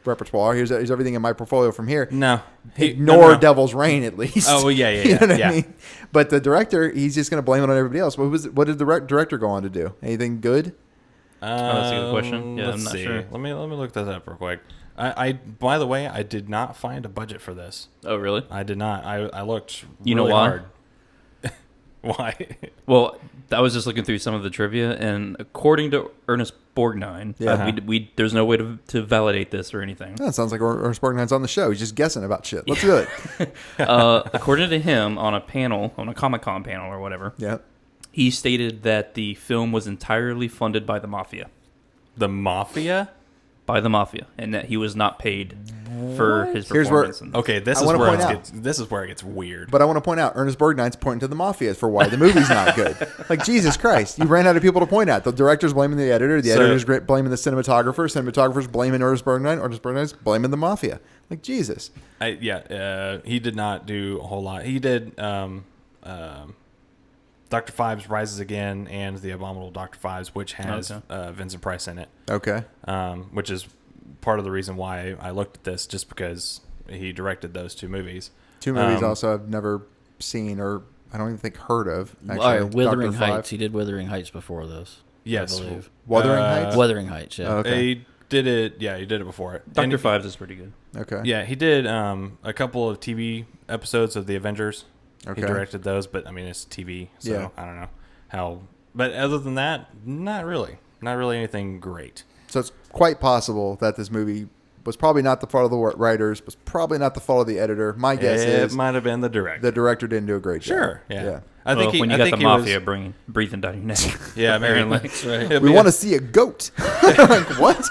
Speaker 4: repertoire. Here's everything in my portfolio from here.
Speaker 1: No,
Speaker 4: Ignore Devil's Reign at least.
Speaker 1: Oh, yeah,
Speaker 4: you know what
Speaker 1: yeah.
Speaker 4: I mean? But the director, he's just going to blame it on everybody else. What did the director go on to do? Anything good?
Speaker 2: that's a good question. Yeah,
Speaker 1: let's
Speaker 2: I'm not
Speaker 1: see.
Speaker 2: sure.
Speaker 1: Let me look this up real quick. I by the way, I did not find a budget for this.
Speaker 2: Oh, really?
Speaker 1: I did not. I looked.
Speaker 2: You know
Speaker 1: really
Speaker 2: why?
Speaker 1: hard. Why?
Speaker 2: Well, I was just looking through some of the trivia, and according to Ernest Borgnine,
Speaker 4: Yeah.
Speaker 2: there's no way to validate this or anything.
Speaker 4: That sounds like Ernest Borgnine's on the show. He's just guessing about shit. Let's do it.
Speaker 2: According to him, on a Comic-Con panel or whatever,
Speaker 4: Yeah.
Speaker 2: he stated that the film was entirely funded by the mafia.
Speaker 1: The Mafia?
Speaker 2: By the mafia, and that he was not paid for his
Speaker 4: Here's where-
Speaker 2: performance. in this.
Speaker 1: Okay, this
Speaker 4: I
Speaker 1: is
Speaker 4: wanna
Speaker 1: where
Speaker 4: point
Speaker 1: it
Speaker 4: out-
Speaker 1: gets. This is where it gets weird.
Speaker 4: But I want to point out, Ernest Borgnine's pointing to the mafia for why the movie's not good. Like, Jesus Christ. You ran out of people to point at. The director's blaming the editor. The
Speaker 1: So-
Speaker 4: editor's blaming the cinematographer. Cinematographer's blaming Ernest Borgnine. Ernest Borgnine's blaming the mafia. Like, Jesus.
Speaker 1: He did not do a whole lot. He did Dr. Fives Rises Again and The Abominable Dr. Fives, which has
Speaker 2: Okay.
Speaker 1: Vincent Price in it,
Speaker 4: Okay.
Speaker 1: which is part of the reason why I looked at this, just because he directed those two movies.
Speaker 4: Two movies also I've never seen or I don't even think heard of. Actually,
Speaker 3: All right, Wuthering
Speaker 4: Dr. Five.
Speaker 3: Heights. He did Wuthering Heights before this.
Speaker 1: Yes.
Speaker 3: I believe.
Speaker 4: Wuthering Heights.
Speaker 3: Wuthering Heights. Yeah.
Speaker 4: Oh, okay.
Speaker 1: He did it. Yeah, he did it before it.
Speaker 2: Dr.
Speaker 1: And-
Speaker 2: Fives is pretty good.
Speaker 4: Okay.
Speaker 1: Yeah, he did a couple of TV episodes of the Avengers.
Speaker 4: Okay.
Speaker 1: He directed those, but I mean it's TV, so
Speaker 4: Yeah.
Speaker 1: I don't know how. But other than that, not really anything great.
Speaker 4: So it's quite possible that this movie was probably not the fault of the writers, was probably not the fault of the editor. My guess
Speaker 1: It
Speaker 4: is
Speaker 1: might have been the director.
Speaker 4: the director didn't do a great job.
Speaker 1: Sure, yeah.
Speaker 4: Yeah.
Speaker 1: I think
Speaker 2: when you
Speaker 1: I
Speaker 2: got
Speaker 1: think
Speaker 2: the
Speaker 1: he was-
Speaker 2: mafia breathing down your neck.
Speaker 1: Yeah,
Speaker 2: apparently.
Speaker 3: That's right.
Speaker 1: It'd
Speaker 4: We
Speaker 1: be
Speaker 4: want to see a goat. Like, what?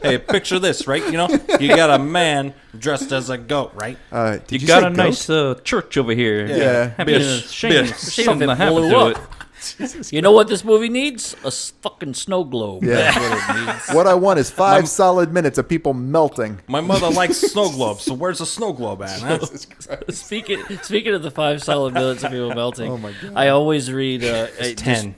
Speaker 1: Hey, picture this, right? You know, you got a man dressed as a goat, right?
Speaker 4: Did
Speaker 2: You got
Speaker 4: say
Speaker 2: a
Speaker 4: goat?
Speaker 2: nice church over here.
Speaker 4: Yeah.
Speaker 2: Happy
Speaker 1: Be a
Speaker 2: to
Speaker 1: sh-
Speaker 2: shame
Speaker 1: be a-
Speaker 2: something to
Speaker 3: If it
Speaker 2: happen
Speaker 3: blew
Speaker 2: to
Speaker 3: up.
Speaker 2: it.
Speaker 3: You know what this movie needs? A fucking snow globe.
Speaker 4: Yeah.
Speaker 3: That's what it needs.
Speaker 4: What I want is 5 solid minutes of people melting.
Speaker 1: My mother likes snow globes, so where's the snow globe at? Huh?
Speaker 3: Speaking of the 5 solid minutes of people melting,
Speaker 4: Oh my God.
Speaker 3: I always read
Speaker 1: It's 10.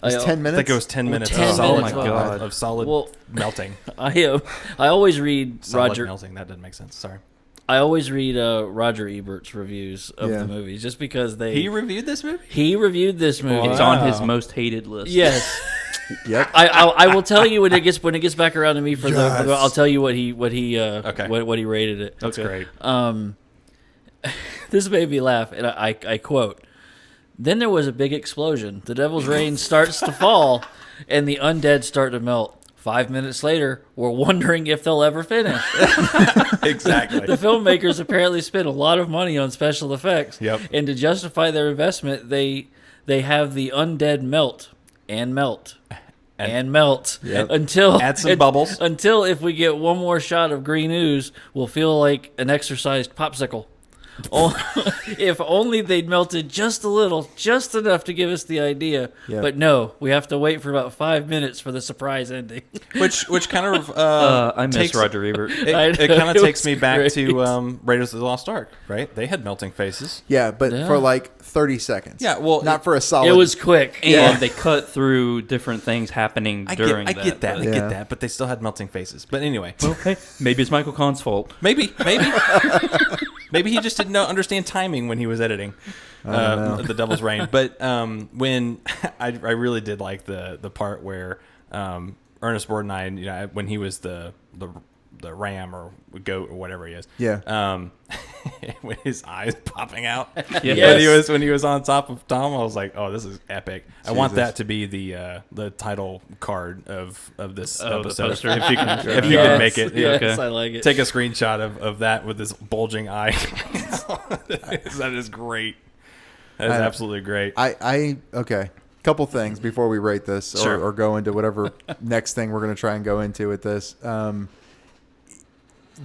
Speaker 4: It's 10
Speaker 1: I
Speaker 4: minutes?
Speaker 1: think it was 10 minutes
Speaker 3: 10
Speaker 1: of solid,
Speaker 3: minutes,
Speaker 2: oh my God.
Speaker 1: of solid
Speaker 3: Well,
Speaker 1: melting.
Speaker 3: I always read
Speaker 1: Solid
Speaker 3: Roger.
Speaker 1: melting. That doesn't make sense. Sorry.
Speaker 3: I always read Roger Ebert's reviews of
Speaker 4: Yeah.
Speaker 3: the movies just because
Speaker 1: He reviewed this movie?
Speaker 3: he reviewed this movie.
Speaker 2: It's on his most hated list.
Speaker 3: Yes.
Speaker 4: Yep.
Speaker 3: I will tell you when it gets back around to me for
Speaker 4: Yes.
Speaker 3: the I'll tell you what he
Speaker 1: Okay.
Speaker 3: what he rated it.
Speaker 1: That's great.
Speaker 3: This made me laugh, and I quote: "Then there was a big explosion. The devil's rain starts to fall, and the undead start to melt. 5 minutes later, we're wondering if they'll ever finish.
Speaker 1: Exactly.
Speaker 3: The filmmakers apparently spent a lot of money on special effects,
Speaker 1: Yep.
Speaker 3: and to justify their investment, they have the undead melt and melt." And melt
Speaker 4: Yep.
Speaker 3: until
Speaker 1: Add some bubbles.
Speaker 3: Until if we get one more shot of green ooze, we'll feel like an exercised popsicle. If only they'd melted just a little, just enough to give us the idea.
Speaker 4: Yep.
Speaker 3: But no, we have to wait for about 5 minutes for the surprise ending.
Speaker 1: Which kind of
Speaker 2: I miss
Speaker 1: takes,
Speaker 2: Roger Ebert.
Speaker 3: I
Speaker 1: It
Speaker 3: know,
Speaker 1: kind of
Speaker 3: it
Speaker 1: takes
Speaker 3: was
Speaker 1: me back
Speaker 3: great.
Speaker 1: to Raiders of the Lost Ark, right? They had melting faces.
Speaker 4: Yeah, but
Speaker 3: Yeah.
Speaker 4: for like 30 seconds.
Speaker 1: Yeah, well,
Speaker 4: not for a solid.
Speaker 3: It was quick.
Speaker 2: And
Speaker 4: Yeah.
Speaker 2: they cut through different things happening
Speaker 1: I
Speaker 2: during
Speaker 1: get that. I
Speaker 4: Yeah.
Speaker 1: get that. But they still had melting faces. But anyway,
Speaker 2: Well, hey, maybe it's Michael Kahn's fault.
Speaker 1: maybe maybe he just didn't understand timing when he was editing The Devil's Rain. But when I really did like the part where Ernest Borgnine, you know, when he was the ram or goat or whatever he is.
Speaker 4: Yeah.
Speaker 1: With his eyes popping out.
Speaker 3: Yes.
Speaker 1: When he was on top of Tom, I was like, oh, this is epic. I want
Speaker 4: Jesus.
Speaker 1: that to be the title card of this
Speaker 2: Oh, the
Speaker 1: episode.
Speaker 2: poster.
Speaker 1: If you can if you
Speaker 3: Yes,
Speaker 1: can make it.
Speaker 3: Yes,
Speaker 2: okay.
Speaker 3: I like it.
Speaker 1: Take a screenshot of that with this bulging eye. That is great. That is
Speaker 4: I know.
Speaker 1: absolutely great.
Speaker 4: I okay. Couple things before we rate this
Speaker 1: Sure.
Speaker 4: or go into whatever next thing we're going to try and go into with this.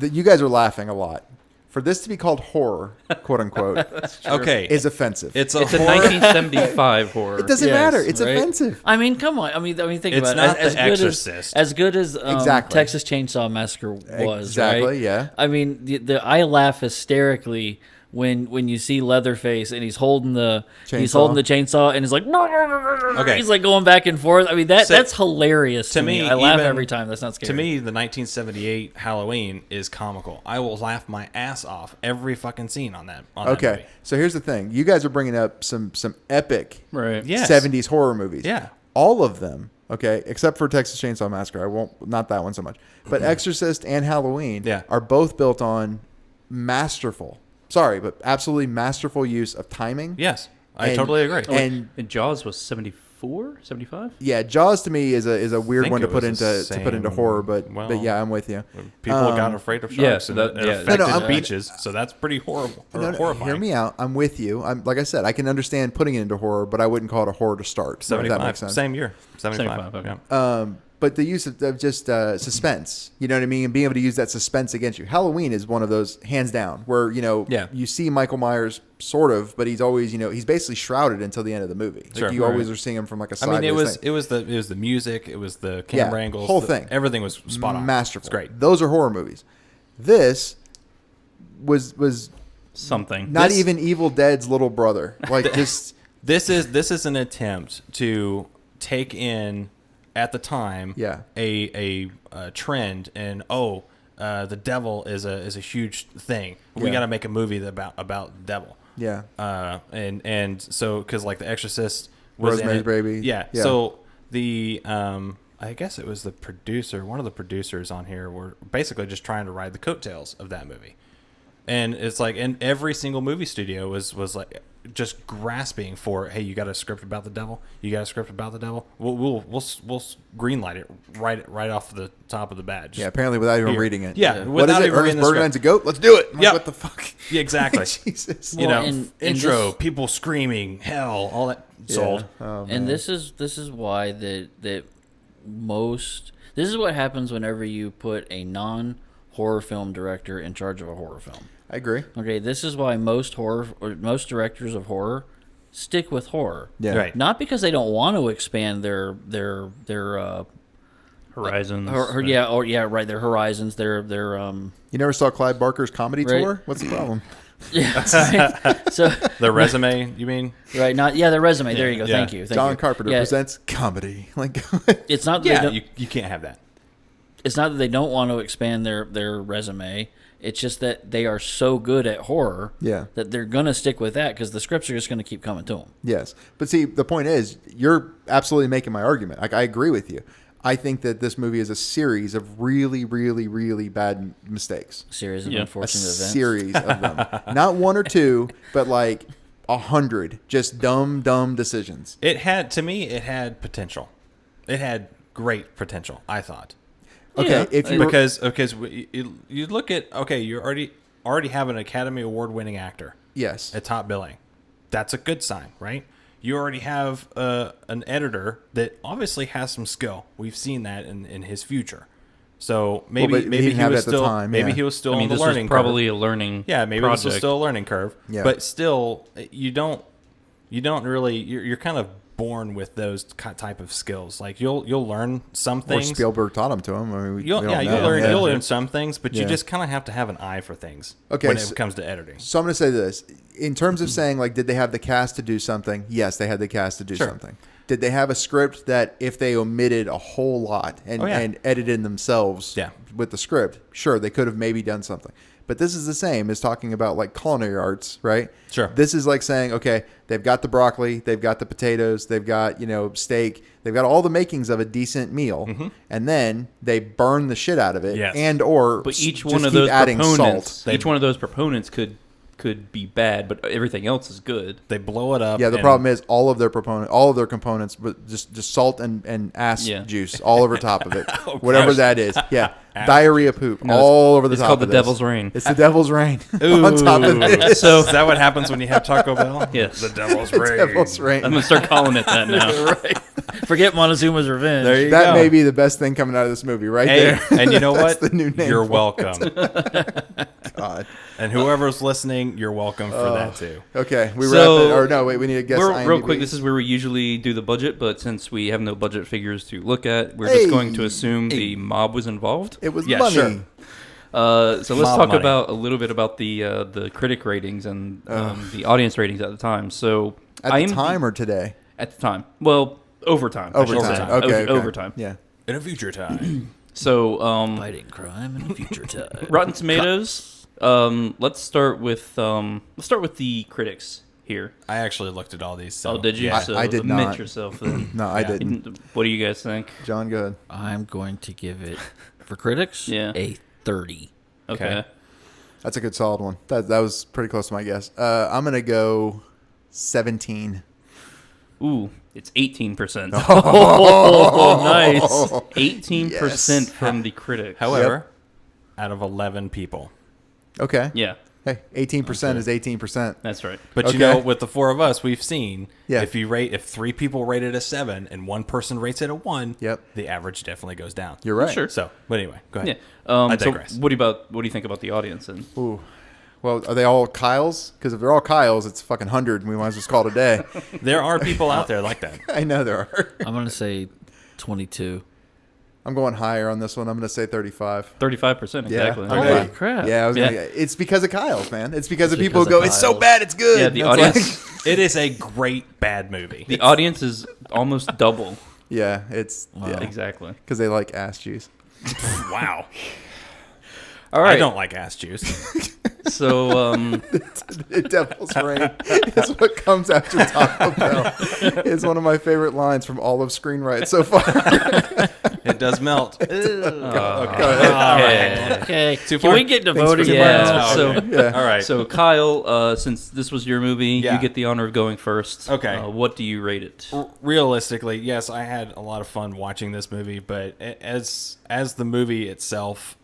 Speaker 4: You guys are laughing a lot. For this to be called horror, quote unquote,
Speaker 1: Okay.
Speaker 4: is offensive.
Speaker 1: It's
Speaker 2: It's a
Speaker 1: horror.
Speaker 2: 1975 horror.
Speaker 4: It doesn't
Speaker 3: Yes,
Speaker 4: matter. It's
Speaker 3: right?
Speaker 4: offensive.
Speaker 3: I mean, come on. I mean, think
Speaker 1: It's
Speaker 3: about
Speaker 1: not
Speaker 3: it.
Speaker 1: The Exorcist.
Speaker 3: As good as
Speaker 4: Exactly.
Speaker 3: Texas Chainsaw Massacre was,
Speaker 4: Exactly,
Speaker 3: right?
Speaker 4: yeah.
Speaker 3: I mean, I laugh hysterically when you see Leatherface and he's holding the chainsaw and he's like,
Speaker 1: Okay.
Speaker 3: he's like going back and forth. I mean,
Speaker 1: So,
Speaker 3: that's hilarious to me. I laugh
Speaker 1: even-
Speaker 3: every time. That's not scary.
Speaker 1: To me, the 1978 Halloween is comical. I will laugh my ass off every fucking scene on that. That
Speaker 4: Okay,
Speaker 1: movie.
Speaker 4: so here's the thing. You guys are bringing up some epic
Speaker 2: Right.
Speaker 1: Yes.
Speaker 4: 70s horror movies.
Speaker 1: Yeah.
Speaker 4: All of them, okay, except for Texas Chainsaw Massacre. I won't, not that one so much. But Exorcist and Halloween
Speaker 1: Yeah.
Speaker 4: are both built on absolutely masterful use of timing.
Speaker 1: Yes, I
Speaker 4: And-
Speaker 1: totally agree.
Speaker 4: And
Speaker 2: And Jaws was 74, 75?
Speaker 4: yeah, Jaws to me is a weird
Speaker 1: think
Speaker 4: one to
Speaker 1: it
Speaker 4: put
Speaker 1: was the
Speaker 4: into
Speaker 1: same-
Speaker 4: horror, but
Speaker 1: well,
Speaker 4: yeah, I'm with you.
Speaker 1: People got afraid of
Speaker 2: yeah,
Speaker 1: sharks, and it
Speaker 2: yeah.
Speaker 1: affected
Speaker 4: No, I'm-
Speaker 1: beaches, so that's pretty horrible. Or
Speaker 4: No, no,
Speaker 1: horrifying.
Speaker 4: hear me out. I'm with you. I'm like I said, I can understand putting it into horror, but I wouldn't call it a horror to start. If that
Speaker 1: 75,
Speaker 4: makes sense.
Speaker 1: same year, 75.
Speaker 2: 75, okay.
Speaker 1: Yeah.
Speaker 4: But the use of just suspense, you know what I mean, and being able to use that suspense against you. Halloween is one of those, hands down, where
Speaker 1: Yeah.
Speaker 4: you see Michael Myers sort of, but he's always he's basically shrouded until the end of the movie. Like
Speaker 1: Sure.
Speaker 4: you always are seeing him from like a
Speaker 1: I
Speaker 4: sideways
Speaker 1: mean,
Speaker 4: thing.
Speaker 1: it was the music, it was the camera angles,
Speaker 4: whole thing,
Speaker 1: everything was spot on,
Speaker 4: masterful.
Speaker 1: It's great.
Speaker 4: Those are horror movies. This was
Speaker 2: Something.
Speaker 4: not
Speaker 1: This-
Speaker 4: even Evil Dead's little brother. Like just
Speaker 1: This is an attempt to take in at the time
Speaker 4: Yeah.
Speaker 1: a trend and the devil is a huge thing. We
Speaker 4: Yeah.
Speaker 1: got to make a movie about the devil.
Speaker 4: yeah.
Speaker 1: And so because like The Exorcist was in
Speaker 4: Rosemary's
Speaker 1: it.
Speaker 4: Baby.
Speaker 1: Yeah.
Speaker 4: Yeah.
Speaker 1: So I guess it was the producer, one of the producers on here were basically just trying to ride the coattails of that movie. And it's like, and every single movie studio was like just grasping for, hey, you got a script about the devil? You got a script about the devil? We'll greenlight it right off the top of the badge.
Speaker 4: Yeah, apparently without even reading it.
Speaker 1: Yeah.
Speaker 4: What is it? Ernest Borgnine's a goat? Let's do it. I'm like, what the fuck?
Speaker 1: Yeah, exactly.
Speaker 4: Jesus.
Speaker 1: You know,
Speaker 3: and
Speaker 1: intro, people screaming, hell, all that. Sold.
Speaker 4: Oh,
Speaker 3: And
Speaker 4: man.
Speaker 3: this is why this is what happens whenever you put a non-horror film director in charge of a horror film.
Speaker 4: I agree.
Speaker 3: Okay, this is why most directors of horror stick with horror.
Speaker 4: Yeah.
Speaker 1: Right.
Speaker 3: Not because they don't want to expand their
Speaker 2: Horizons.
Speaker 3: their horizons, their
Speaker 4: You never saw Clive Barker's comedy
Speaker 3: Right.
Speaker 4: tour? What's the problem?
Speaker 3: yeah, right. So
Speaker 1: The resume, you mean?
Speaker 3: right, not their resume. There you go.
Speaker 1: Yeah.
Speaker 3: Thank you.
Speaker 4: John Carpenter
Speaker 3: Yeah,
Speaker 4: presents comedy. Like,
Speaker 3: It's not that
Speaker 1: Yeah,
Speaker 3: they don't,
Speaker 1: you can't have that.
Speaker 3: it's not that they don't want to expand their resume. It's just that they are so good at horror
Speaker 4: yeah.
Speaker 3: that they're gonna stick with that because the scripts are just gonna keep coming to them.
Speaker 4: Yes. But see, the point is, you're absolutely making my argument. Like, I agree with you. I think that this movie is a series of really, really, really bad mistakes.
Speaker 3: Series of
Speaker 2: Yeah.
Speaker 4: A
Speaker 3: unfortunate events.
Speaker 4: series of them. Not one or two, but like 100 just dumb decisions.
Speaker 1: It had potential. It had great potential, I thought.
Speaker 4: Okay,
Speaker 2: Yeah,
Speaker 4: if you were,
Speaker 1: Because you look at, okay, you already have an Academy Award winning actor
Speaker 4: yes,
Speaker 1: at top billing. That's a good sign, right? You already have an editor that obviously has some skill. We've seen that in his future. So maybe
Speaker 4: but he
Speaker 1: maybe
Speaker 4: didn't
Speaker 1: he
Speaker 4: have it
Speaker 1: was
Speaker 4: at the
Speaker 1: still
Speaker 4: time,
Speaker 1: maybe
Speaker 4: yeah.
Speaker 1: he was still
Speaker 2: I mean,
Speaker 1: on the
Speaker 2: this was
Speaker 1: learning
Speaker 2: probably
Speaker 1: curve.
Speaker 2: a learning
Speaker 1: Yeah, maybe
Speaker 2: project.
Speaker 1: this was still a learning curve.
Speaker 4: Yeah.
Speaker 1: But still, you don't really. You're kind of born with those type of skills. Like you'll learn some
Speaker 4: or
Speaker 1: things.
Speaker 4: Spielberg taught him to him. I mean,
Speaker 1: You'll
Speaker 4: we don't know.
Speaker 1: learn
Speaker 4: Yeah.
Speaker 1: you'll learn some things, but you
Speaker 4: Yeah.
Speaker 1: just kind of have to have an eye for things.
Speaker 4: Okay,
Speaker 1: when
Speaker 4: so-
Speaker 1: it comes to editing.
Speaker 4: So I'm going to say this. In terms of saying, like, did they have the cast to do something? Yes, they had the cast to do
Speaker 1: Sure.
Speaker 4: something. Did they have a script that if they omitted a whole lot and,
Speaker 1: Oh, yeah.
Speaker 4: and edited themselves
Speaker 1: Yeah.
Speaker 4: with the script, sure, they could have maybe done something. But this is the same as talking about, like, culinary arts, right?
Speaker 1: Sure.
Speaker 4: This is like saying, okay, they've got the broccoli, they've got the potatoes, they've got, steak, they've got all the makings of a decent meal, and then they burn the shit out of it,
Speaker 1: Yes.
Speaker 4: and or
Speaker 2: But each
Speaker 4: just
Speaker 2: one of
Speaker 4: keep
Speaker 2: those
Speaker 4: adding
Speaker 2: proponents,
Speaker 4: salt.
Speaker 2: each one of those proponents could be bad, but everything else is good.
Speaker 1: They blow it up.
Speaker 4: Yeah, the
Speaker 1: and-
Speaker 4: problem is all of their components, but just salt and ass
Speaker 2: Yeah.
Speaker 4: juice all over top of it,
Speaker 1: Oh,
Speaker 4: whatever
Speaker 1: gosh.
Speaker 4: that is. Yeah,
Speaker 1: Ass
Speaker 4: diarrhea poop
Speaker 2: No,
Speaker 4: all over the
Speaker 2: it's
Speaker 4: top.
Speaker 2: called
Speaker 4: of
Speaker 2: the
Speaker 4: this.
Speaker 2: devil's rain.
Speaker 4: It's the devil's rain
Speaker 1: Ooh.
Speaker 4: on top of this.
Speaker 2: So
Speaker 1: Is that what happens when you have Taco Bell?
Speaker 2: Yes.
Speaker 1: The devil's
Speaker 4: The
Speaker 1: rain.
Speaker 4: devil's rain.
Speaker 2: I'm gonna start calling it that now.
Speaker 3: Forget Montezuma's Revenge.
Speaker 1: There you
Speaker 4: That
Speaker 1: go.
Speaker 4: may be the best thing coming out of this movie, right
Speaker 1: Hey,
Speaker 4: there.
Speaker 1: and you know
Speaker 4: That's
Speaker 1: what?
Speaker 4: the new name
Speaker 1: You're
Speaker 4: for
Speaker 1: welcome.
Speaker 4: God.
Speaker 1: And whoever's listening, you're welcome for that too.
Speaker 4: Okay, we
Speaker 2: So,
Speaker 4: wrap it. Or no, wait, we need to guess.
Speaker 2: Real
Speaker 4: IMDb.
Speaker 2: quick, this is where we usually do the budget, but since we have no budget figures to look at, we're
Speaker 4: Hey.
Speaker 2: just going to assume the mob was involved.
Speaker 4: It was
Speaker 1: Yeah,
Speaker 4: money.
Speaker 1: sure.
Speaker 2: So let's
Speaker 1: Mob
Speaker 2: talk
Speaker 1: money.
Speaker 2: about a little bit about the critic ratings and the audience ratings at the time. So
Speaker 4: At the
Speaker 2: IMDb
Speaker 4: time or today?
Speaker 2: at the time, well, overtime. I should
Speaker 4: Overtime.
Speaker 2: say.
Speaker 4: Okay, okay.
Speaker 2: Overtime.
Speaker 4: Yeah.
Speaker 1: In a future time.
Speaker 2: So
Speaker 3: Fighting crime in future time.
Speaker 2: Rotten Tomatoes. Let's start with the critics here.
Speaker 1: I actually looked at all these. So,
Speaker 2: Oh, did you?
Speaker 1: Yeah.
Speaker 2: So
Speaker 4: I did
Speaker 2: admit
Speaker 4: not.
Speaker 2: yourself then.
Speaker 4: No, I
Speaker 1: Yeah.
Speaker 4: didn't.
Speaker 2: What do you guys think?
Speaker 4: John, go ahead.
Speaker 3: I'm going to give it, for critics,
Speaker 2: Yeah.
Speaker 3: a 30.
Speaker 2: Okay.
Speaker 1: Okay.
Speaker 4: That's a good solid one. That was pretty close to my guess. I'm gonna go 17.
Speaker 2: Ooh, it's 18%.
Speaker 3: Oh, nice.
Speaker 2: 18%
Speaker 4: Yes.
Speaker 2: from the critics.
Speaker 1: However, out of 11 people.
Speaker 4: Okay.
Speaker 2: Yeah,
Speaker 4: Hey, 18% is 18%.
Speaker 2: that's right.
Speaker 1: But
Speaker 4: Okay.
Speaker 1: you know, with the four of us, we've seen
Speaker 4: Yeah.
Speaker 1: if three people rate it a 7 and one person rates it a 1,
Speaker 4: Yep.
Speaker 1: the average definitely goes down.
Speaker 4: You're right.
Speaker 2: Sure.
Speaker 1: So, but anyway, go
Speaker 2: Yeah.
Speaker 1: ahead.
Speaker 2: So
Speaker 1: I digress.
Speaker 2: what do you think about the audience? And
Speaker 4: Ooh. Well, are they all Kyles? Because if they're all Kyles, it's fucking 100, and we might as well just call it a day.
Speaker 1: There are people out there like that.
Speaker 4: I know there are.
Speaker 3: I'm going to say 22.
Speaker 4: I'm going higher on this one. I'm going to say 35.
Speaker 2: 35%,
Speaker 4: Yeah.
Speaker 2: exactly.
Speaker 4: Okay.
Speaker 3: Holy crap.
Speaker 4: Yeah, I was gonna,
Speaker 2: Yeah.
Speaker 4: it's because of Kyles, man. It's because of
Speaker 3: It's
Speaker 4: people who
Speaker 3: because
Speaker 4: go,
Speaker 3: of
Speaker 4: it's so
Speaker 3: Kyles.
Speaker 4: bad, it's good.
Speaker 2: Yeah, the
Speaker 4: It's
Speaker 2: audience.
Speaker 1: It is a great bad movie.
Speaker 2: The audience is almost double.
Speaker 4: yeah, it's
Speaker 2: Exactly.
Speaker 4: because they like ass juice.
Speaker 1: Wow.
Speaker 2: All right.
Speaker 1: I don't like ass juice.
Speaker 2: So,
Speaker 4: The devil's rain is what comes after Taco Bell. It's one of my favorite lines from all of Screen Riot so far.
Speaker 1: It does melt.
Speaker 4: Go ahead.
Speaker 3: Okay.
Speaker 1: Too
Speaker 3: Can
Speaker 1: far?
Speaker 3: we get to
Speaker 4: Thanks for
Speaker 3: voting?
Speaker 4: the
Speaker 2: yeah.
Speaker 4: violence.
Speaker 2: So,
Speaker 4: Yeah.
Speaker 1: All right.
Speaker 2: so Kyle, since this was your movie,
Speaker 1: Yeah.
Speaker 2: you get the honor of going first.
Speaker 1: Okay.
Speaker 2: What do you rate it?
Speaker 1: Realistically, yes, I had a lot of fun watching this movie, but as the movie itself,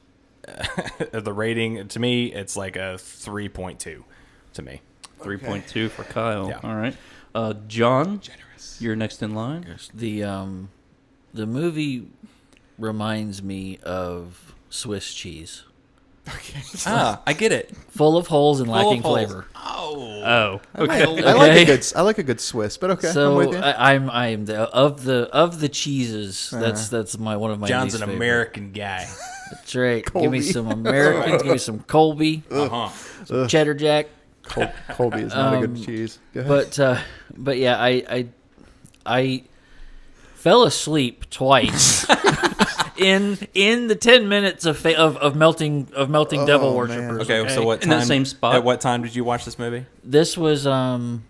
Speaker 1: the rating to me, it's like a 3.2 to me.
Speaker 2: 3.2 for Kyle.
Speaker 1: Yeah.
Speaker 2: All right. John, you're next in line.
Speaker 3: The movie reminds me of Swiss cheese,
Speaker 1: I get it.
Speaker 3: full of holes and
Speaker 1: Full
Speaker 3: lacking
Speaker 1: of holes.
Speaker 3: flavor.
Speaker 2: Oh,
Speaker 4: I
Speaker 2: okay.
Speaker 4: like a good Swiss, but okay. I'm
Speaker 3: So
Speaker 4: with you.
Speaker 3: I'm of the cheeses. That's one of my.
Speaker 1: John's
Speaker 3: least
Speaker 1: an
Speaker 3: favorite.
Speaker 1: American guy.
Speaker 3: That's right. Give
Speaker 4: Colby.
Speaker 3: me some Americans. Give me some Colby, some cheddar jack.
Speaker 4: Colby is not a good cheese. Go ahead.
Speaker 3: But yeah, I fell asleep twice in the 10 minutes of melting devil
Speaker 4: man.
Speaker 3: worshippers.
Speaker 1: Okay, so what
Speaker 2: In
Speaker 1: time?
Speaker 2: that same spot?
Speaker 1: At what time did you watch this movie?
Speaker 3: This was
Speaker 4: 9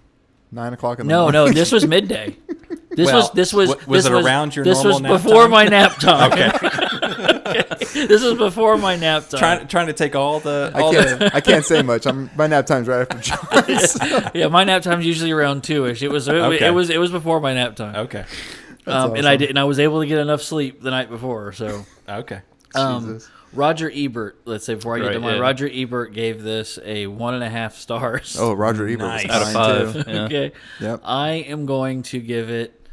Speaker 4: o'clock in the
Speaker 3: no,
Speaker 4: morning.
Speaker 3: this was midday. This
Speaker 1: Well,
Speaker 3: was
Speaker 1: was it around your
Speaker 3: this
Speaker 1: normal
Speaker 3: was
Speaker 1: nap
Speaker 3: before
Speaker 1: time?
Speaker 3: my nap time.
Speaker 1: Okay,
Speaker 3: This was before my nap time.
Speaker 1: trying to take all the.
Speaker 4: I can't say much. My nap time's right after John's.
Speaker 3: Yeah, my nap time's usually around 2ish. It was
Speaker 1: Okay.
Speaker 3: it was before my nap time.
Speaker 1: Okay,
Speaker 3: And I was able to get enough sleep the night before. So
Speaker 1: okay.
Speaker 4: Jesus.
Speaker 3: Roger Ebert, let's say before I get to
Speaker 2: Right,
Speaker 3: mine,
Speaker 2: yeah.
Speaker 3: Roger Ebert gave this a 1.5 stars.
Speaker 4: Oh, Roger Ebert
Speaker 1: Nice.
Speaker 4: was
Speaker 2: Out of
Speaker 4: fine,
Speaker 2: 5.
Speaker 4: too.
Speaker 2: Yeah.
Speaker 3: Okay.
Speaker 4: Yep.
Speaker 3: I am going to give it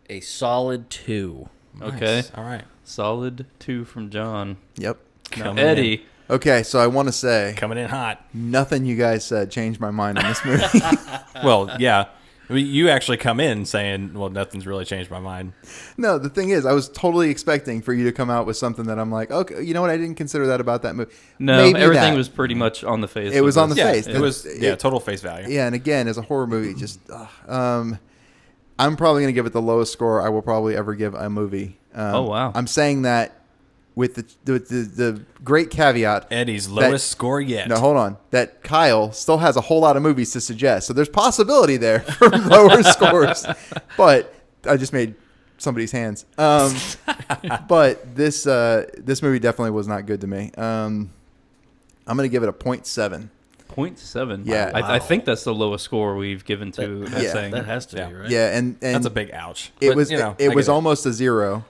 Speaker 3: a solid 2.
Speaker 2: Okay.
Speaker 1: Nice. All right.
Speaker 2: Solid 2 from John.
Speaker 4: Yep.
Speaker 1: Coming
Speaker 2: Eddie.
Speaker 4: Okay, so I want to say
Speaker 1: Coming in hot.
Speaker 4: nothing you guys said changed my mind on this movie.
Speaker 1: Well, yeah. I mean, you actually come in saying, well, nothing's really changed my mind.
Speaker 4: No, the thing is, I was totally expecting for you to come out with something that I'm like, okay, you know what? I didn't consider that about that movie.
Speaker 2: No,
Speaker 4: Maybe
Speaker 2: everything
Speaker 4: that.
Speaker 2: was pretty much on the face.
Speaker 4: It was
Speaker 2: of
Speaker 4: on the
Speaker 2: this.
Speaker 1: Yeah,
Speaker 4: face.
Speaker 1: it was total face value.
Speaker 4: Yeah, and again, as a horror movie, just I'm probably going to give it the lowest score I will probably ever give a movie.
Speaker 2: Oh, wow.
Speaker 4: I'm saying that with the great caveat.
Speaker 1: Eddie's lowest score yet.
Speaker 4: No, hold on. That Kyle still has a whole lot of movies to suggest, so there's possibility there for lower scores. But I just made somebody's hands. But this movie definitely was not good to me. I'm going to give it a 0.7.
Speaker 2: 0.7.
Speaker 4: Yeah.
Speaker 2: I think that's the lowest score we've given to that
Speaker 4: yeah.
Speaker 2: thing.
Speaker 3: That has to
Speaker 1: Yeah.
Speaker 3: be, right?
Speaker 4: Yeah, and
Speaker 1: That's a big ouch.
Speaker 4: It
Speaker 1: But,
Speaker 4: was
Speaker 1: you know,
Speaker 4: it
Speaker 1: I
Speaker 4: was
Speaker 1: get
Speaker 4: almost a 0,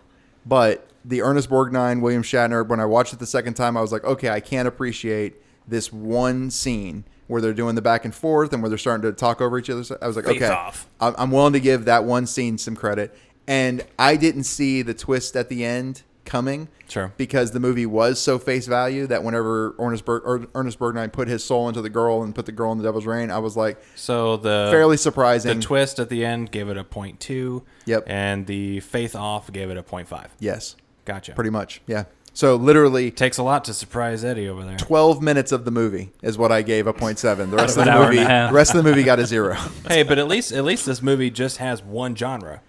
Speaker 4: but the Ernest Borgnine, William Shatner. When I watched it the second time, I was like, okay, I can't appreciate this one scene where they're doing the back and forth and where they're starting to talk over each other. So I was like,
Speaker 1: Face
Speaker 4: okay,
Speaker 1: off.
Speaker 4: I'm willing to give that one scene some credit. And I didn't see the twist at the end coming.
Speaker 1: Sure.
Speaker 4: Because the movie was so face value that whenever Ernest Borgnine put his soul into the girl and put the girl in the devil's rain, I was like,
Speaker 1: So the
Speaker 4: fairly surprising.
Speaker 1: The twist at the end gave it a 0.2.
Speaker 4: Yep.
Speaker 1: And the faith off gave it a 0.5.
Speaker 4: Yes,
Speaker 1: Gotcha.
Speaker 4: pretty much. Yeah. So literally
Speaker 1: Takes a lot to surprise Eddie over there.
Speaker 4: 12 minutes of the movie is what I gave a 0.7. The rest of
Speaker 2: an
Speaker 4: the
Speaker 2: hour and
Speaker 4: movie,
Speaker 2: a half.
Speaker 4: the rest of the movie got a 0.
Speaker 1: Hey, but at least this movie just has one genre.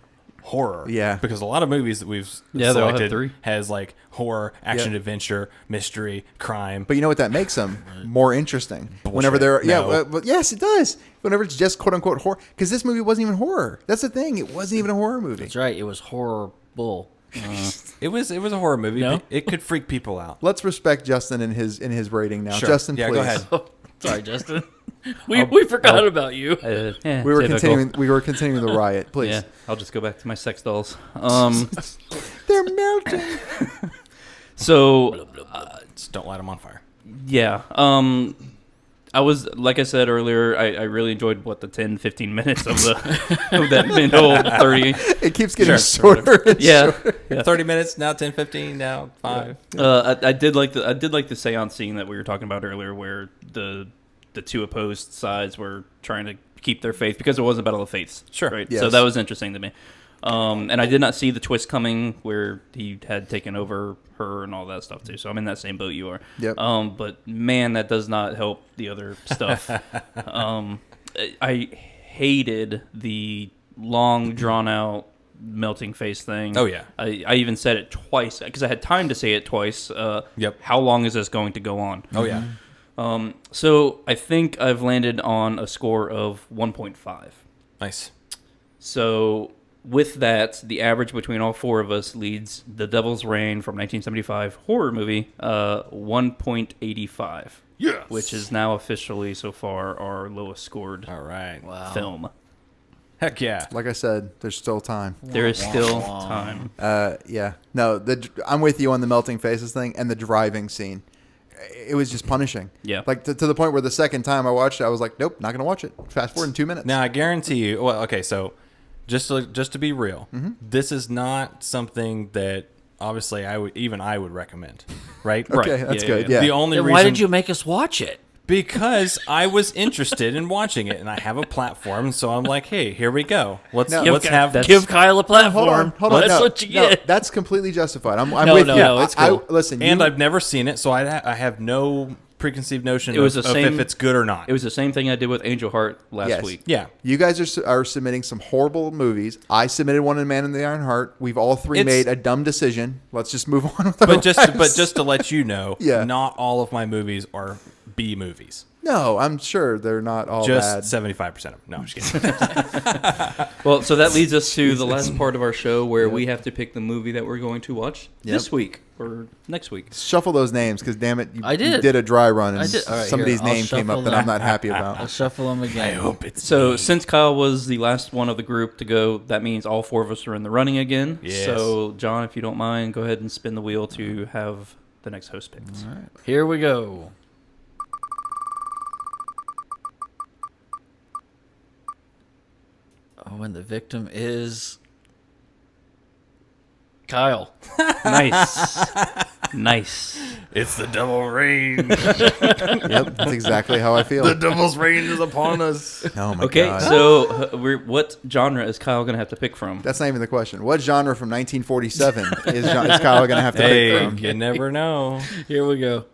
Speaker 1: Horror.
Speaker 4: Yeah.
Speaker 1: Because a lot of movies that we've
Speaker 2: Yeah, they all have
Speaker 1: selected
Speaker 2: 3.
Speaker 1: has like horror, action,
Speaker 4: Yep.
Speaker 1: adventure, mystery, crime.
Speaker 4: But you know what that makes them? More interesting. Whenever they're
Speaker 1: No.
Speaker 4: but yes, it does. Whenever it's just quote unquote horror, because this movie wasn't even horror. That's the thing. It wasn't even a horror movie.
Speaker 3: That's right. It was horrible.
Speaker 1: It was a horror movie.
Speaker 3: No?
Speaker 1: It could freak people out.
Speaker 4: Let's respect Justin in his rating now.
Speaker 1: Sure.
Speaker 4: Justin,
Speaker 1: Yeah,
Speaker 4: please.
Speaker 1: go ahead.
Speaker 3: Sorry, Justin. we forgot about you.
Speaker 2: Yeah,
Speaker 4: We were
Speaker 2: typical.
Speaker 4: continuing the riot. Please.
Speaker 2: Yeah, I'll just go back to my sex dolls.
Speaker 4: They're melting.
Speaker 2: So
Speaker 1: Just don't light them on fire.
Speaker 2: yeah, I was like I said earlier, I really enjoyed the 10, 15 minutes of the of that middle 30.
Speaker 4: It keeps getting
Speaker 1: Sure.
Speaker 4: shorter. And
Speaker 2: Yeah,
Speaker 4: shorter.
Speaker 2: yeah.
Speaker 1: 30 minutes, now 10, 15, now 5.
Speaker 2: I did like the seance scene that we were talking about earlier, where the two opposed sides were trying to keep their faith because it was a battle of faiths.
Speaker 1: Sure.
Speaker 2: Right.
Speaker 4: Yes.
Speaker 2: So that was interesting to me. And I did not see the twist coming where he had taken over her and all that stuff too. So I'm in that same boat you are.
Speaker 4: Yep.
Speaker 2: But man, that does not help the other stuff. I hated the long drawn out melting face thing.
Speaker 1: Oh, yeah.
Speaker 2: I even said it twice because I had time to say it twice.
Speaker 1: Yep.
Speaker 2: How long is this going to go on?
Speaker 1: Oh, yeah.
Speaker 2: So I think I've landed on a score of 1.5.
Speaker 1: Nice.
Speaker 2: So with that, the average between all four of us leads The Devil's Reign from 1975 horror movie 1.85.
Speaker 1: Yes.
Speaker 2: Which is now officially so far our lowest scored
Speaker 1: All right.
Speaker 3: Wow.
Speaker 2: film.
Speaker 1: Heck yeah.
Speaker 4: Like I said, there's still time.
Speaker 2: There is still time.
Speaker 4: Yeah. No, I'm with you on the melting faces thing and the driving scene. It was just punishing.
Speaker 2: Yeah.
Speaker 4: Like to the point where the second time I watched it, I was like, nope, not going to watch it. Fast forward in 2 minutes.
Speaker 1: Now I guarantee you. Well, okay, so just to be real, this is not something that obviously I would recommend, right?
Speaker 4: Okay, that's good. Yeah.
Speaker 1: The only
Speaker 3: Then
Speaker 1: reason
Speaker 3: why did you make us watch it?
Speaker 1: because I was interested in watching it, and I have a platform, so I'm like, hey, here we go. Let's
Speaker 4: No,
Speaker 1: have
Speaker 3: Give Kyle a platform.
Speaker 4: Hold on.
Speaker 3: That's
Speaker 4: No,
Speaker 3: what you
Speaker 4: no,
Speaker 3: get.
Speaker 4: that's completely justified. I'm
Speaker 3: No,
Speaker 4: with
Speaker 3: no,
Speaker 4: you.
Speaker 3: no, it's cool.
Speaker 4: Listen,
Speaker 1: and
Speaker 4: you,
Speaker 1: I've never seen it, so I have no preconceived notion
Speaker 2: It was
Speaker 1: of
Speaker 2: the same-
Speaker 1: if it's good or not.
Speaker 2: It was the same thing I did with Angel Heart last
Speaker 4: Yes.
Speaker 2: week.
Speaker 1: yeah.
Speaker 4: you guys are submitting some horrible movies. I submitted one in Man in the Iron Heart. We've all three
Speaker 1: It's-
Speaker 4: made a dumb decision. Let's just move on with our
Speaker 1: But
Speaker 4: lives.
Speaker 1: just to let you know,
Speaker 4: Yeah.
Speaker 1: not all of my movies are B movies.
Speaker 4: No, I'm sure they're not all
Speaker 1: Just
Speaker 4: bad.
Speaker 1: 75% of them. No, I'm just kidding.
Speaker 2: Well, so that leads us to the last part of our show where we have to pick the movie that we're going to watch this week or next week.
Speaker 4: Shuffle those names because damn it, you,
Speaker 3: I did.
Speaker 4: you did a dry run and
Speaker 3: I did. All right,
Speaker 4: somebody's
Speaker 3: here, I'll
Speaker 4: name came
Speaker 3: shuffle
Speaker 4: up that
Speaker 3: them.
Speaker 4: I'm not happy
Speaker 3: I'll
Speaker 4: about.
Speaker 3: shuffle them again.
Speaker 1: I hope it's
Speaker 2: So
Speaker 1: me.
Speaker 2: since Kyle was the last one of the group to go, that means all four of us are in the running again.
Speaker 1: Yes.
Speaker 2: So John, if you don't mind, go ahead and spin the wheel to have the next host picked.
Speaker 3: Here we go. Oh, and the victim is Kyle.
Speaker 2: Nice. Nice.
Speaker 1: It's the devil rain.
Speaker 4: Yep, that's exactly how I feel.
Speaker 1: The devil's rain is upon us.
Speaker 4: Oh my
Speaker 2: Okay,
Speaker 4: god.
Speaker 2: so what genre is Kyle going to have to pick from?
Speaker 4: That's not even the question. What genre from 1947 is Kyle going to have to pick
Speaker 1: Hey,
Speaker 4: from?
Speaker 1: you never know.
Speaker 3: Here we go.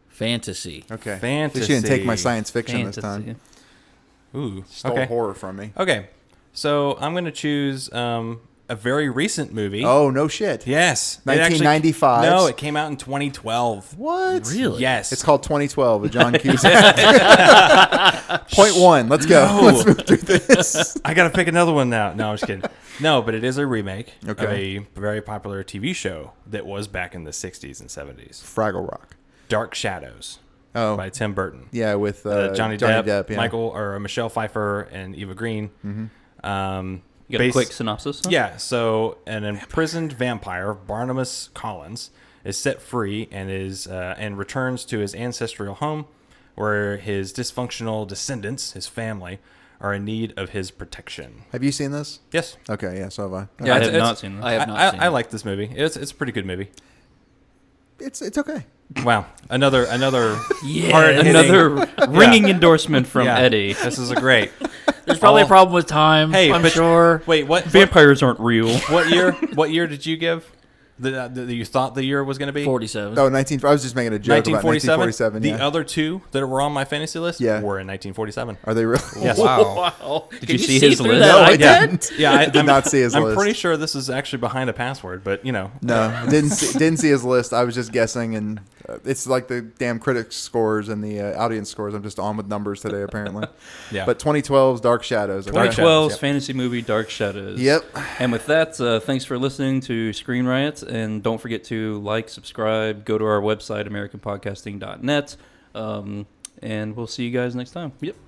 Speaker 3: Fantasy.
Speaker 4: Okay.
Speaker 1: Fantasy.
Speaker 4: She didn't take my science fiction this
Speaker 2: Fantasy.
Speaker 4: time.
Speaker 1: Ooh.
Speaker 4: Stole
Speaker 1: Okay.
Speaker 4: horror from me.
Speaker 1: Okay. So I'm going to choose a very recent movie.
Speaker 4: Oh, no shit.
Speaker 1: Yes. It
Speaker 4: 1995.
Speaker 1: No, it came out in 2012.
Speaker 4: What?
Speaker 3: Really?
Speaker 1: Yes.
Speaker 4: It's called 2012 with John Cusack. Point one. Let's go.
Speaker 1: No.
Speaker 4: Let's move through this.
Speaker 1: I got to pick another one now. No, I'm just kidding. No, but it is a remake of
Speaker 4: Okay.
Speaker 1: a very popular TV show that was back in the 60s and 70s.
Speaker 4: Fraggle Rock.
Speaker 1: Dark Shadows
Speaker 4: Oh,
Speaker 1: by Tim Burton.
Speaker 4: yeah, with
Speaker 1: Johnny Depp,
Speaker 4: yeah.
Speaker 1: Michael or Michelle Pfeiffer, and Eva Green.
Speaker 2: You got a quick synopsis? Huh?
Speaker 1: Yeah, so an imprisoned vampire, Barnabas Collins, is set free and returns to his ancestral home, where his dysfunctional descendants, his family, are in need of his protection.
Speaker 4: Have you seen this?
Speaker 1: Yes.
Speaker 4: Okay, yeah, so have I.
Speaker 2: Yeah, I
Speaker 1: It's-
Speaker 2: have not seen that.
Speaker 3: I have not seen
Speaker 1: I
Speaker 3: it.
Speaker 1: like this movie. It's a pretty good movie.
Speaker 4: It's okay.
Speaker 1: Wow, another
Speaker 2: Yeah,
Speaker 1: hard-hitting-
Speaker 2: another ringing endorsement from
Speaker 1: Yeah,
Speaker 2: Eddie.
Speaker 1: This is a great.
Speaker 3: There's probably
Speaker 1: All-
Speaker 3: a problem with time.
Speaker 1: Hey,
Speaker 3: I'm
Speaker 1: but-
Speaker 3: sure.
Speaker 1: Wait, what?
Speaker 2: Vampires aren't real.
Speaker 1: What year? What year did you give? That you thought the year was going to be?
Speaker 3: 47.
Speaker 4: Oh, I was just making a joke about 1947.
Speaker 1: The
Speaker 4: Yeah.
Speaker 1: other two that were on my fantasy list
Speaker 4: Yeah.
Speaker 1: were in 1947.
Speaker 4: Are they really?
Speaker 1: Yes.
Speaker 3: Wow.
Speaker 2: Did
Speaker 3: Can
Speaker 2: you see his
Speaker 3: through
Speaker 2: list?
Speaker 3: that
Speaker 4: No, I
Speaker 3: iPad?
Speaker 4: didn't.
Speaker 1: Yeah, I
Speaker 4: did not see his
Speaker 1: I'm
Speaker 4: list.
Speaker 1: pretty sure this is actually behind a password, but you know.
Speaker 4: No, didn't see his list. I was just guessing, and it's like the damn critics scores and the audience scores. I'm just on with numbers today, apparently.
Speaker 1: Yeah.
Speaker 4: But 2012's Dark Shadows. Okay.
Speaker 2: 2012's
Speaker 1: Yep.
Speaker 2: fantasy movie Dark Shadows.
Speaker 4: Yep.
Speaker 2: And with that, thanks for listening to Screen Riot, and don't forget to like, subscribe, go to our website, AmericanPodcasting.net, and we'll see you guys next time. Yep.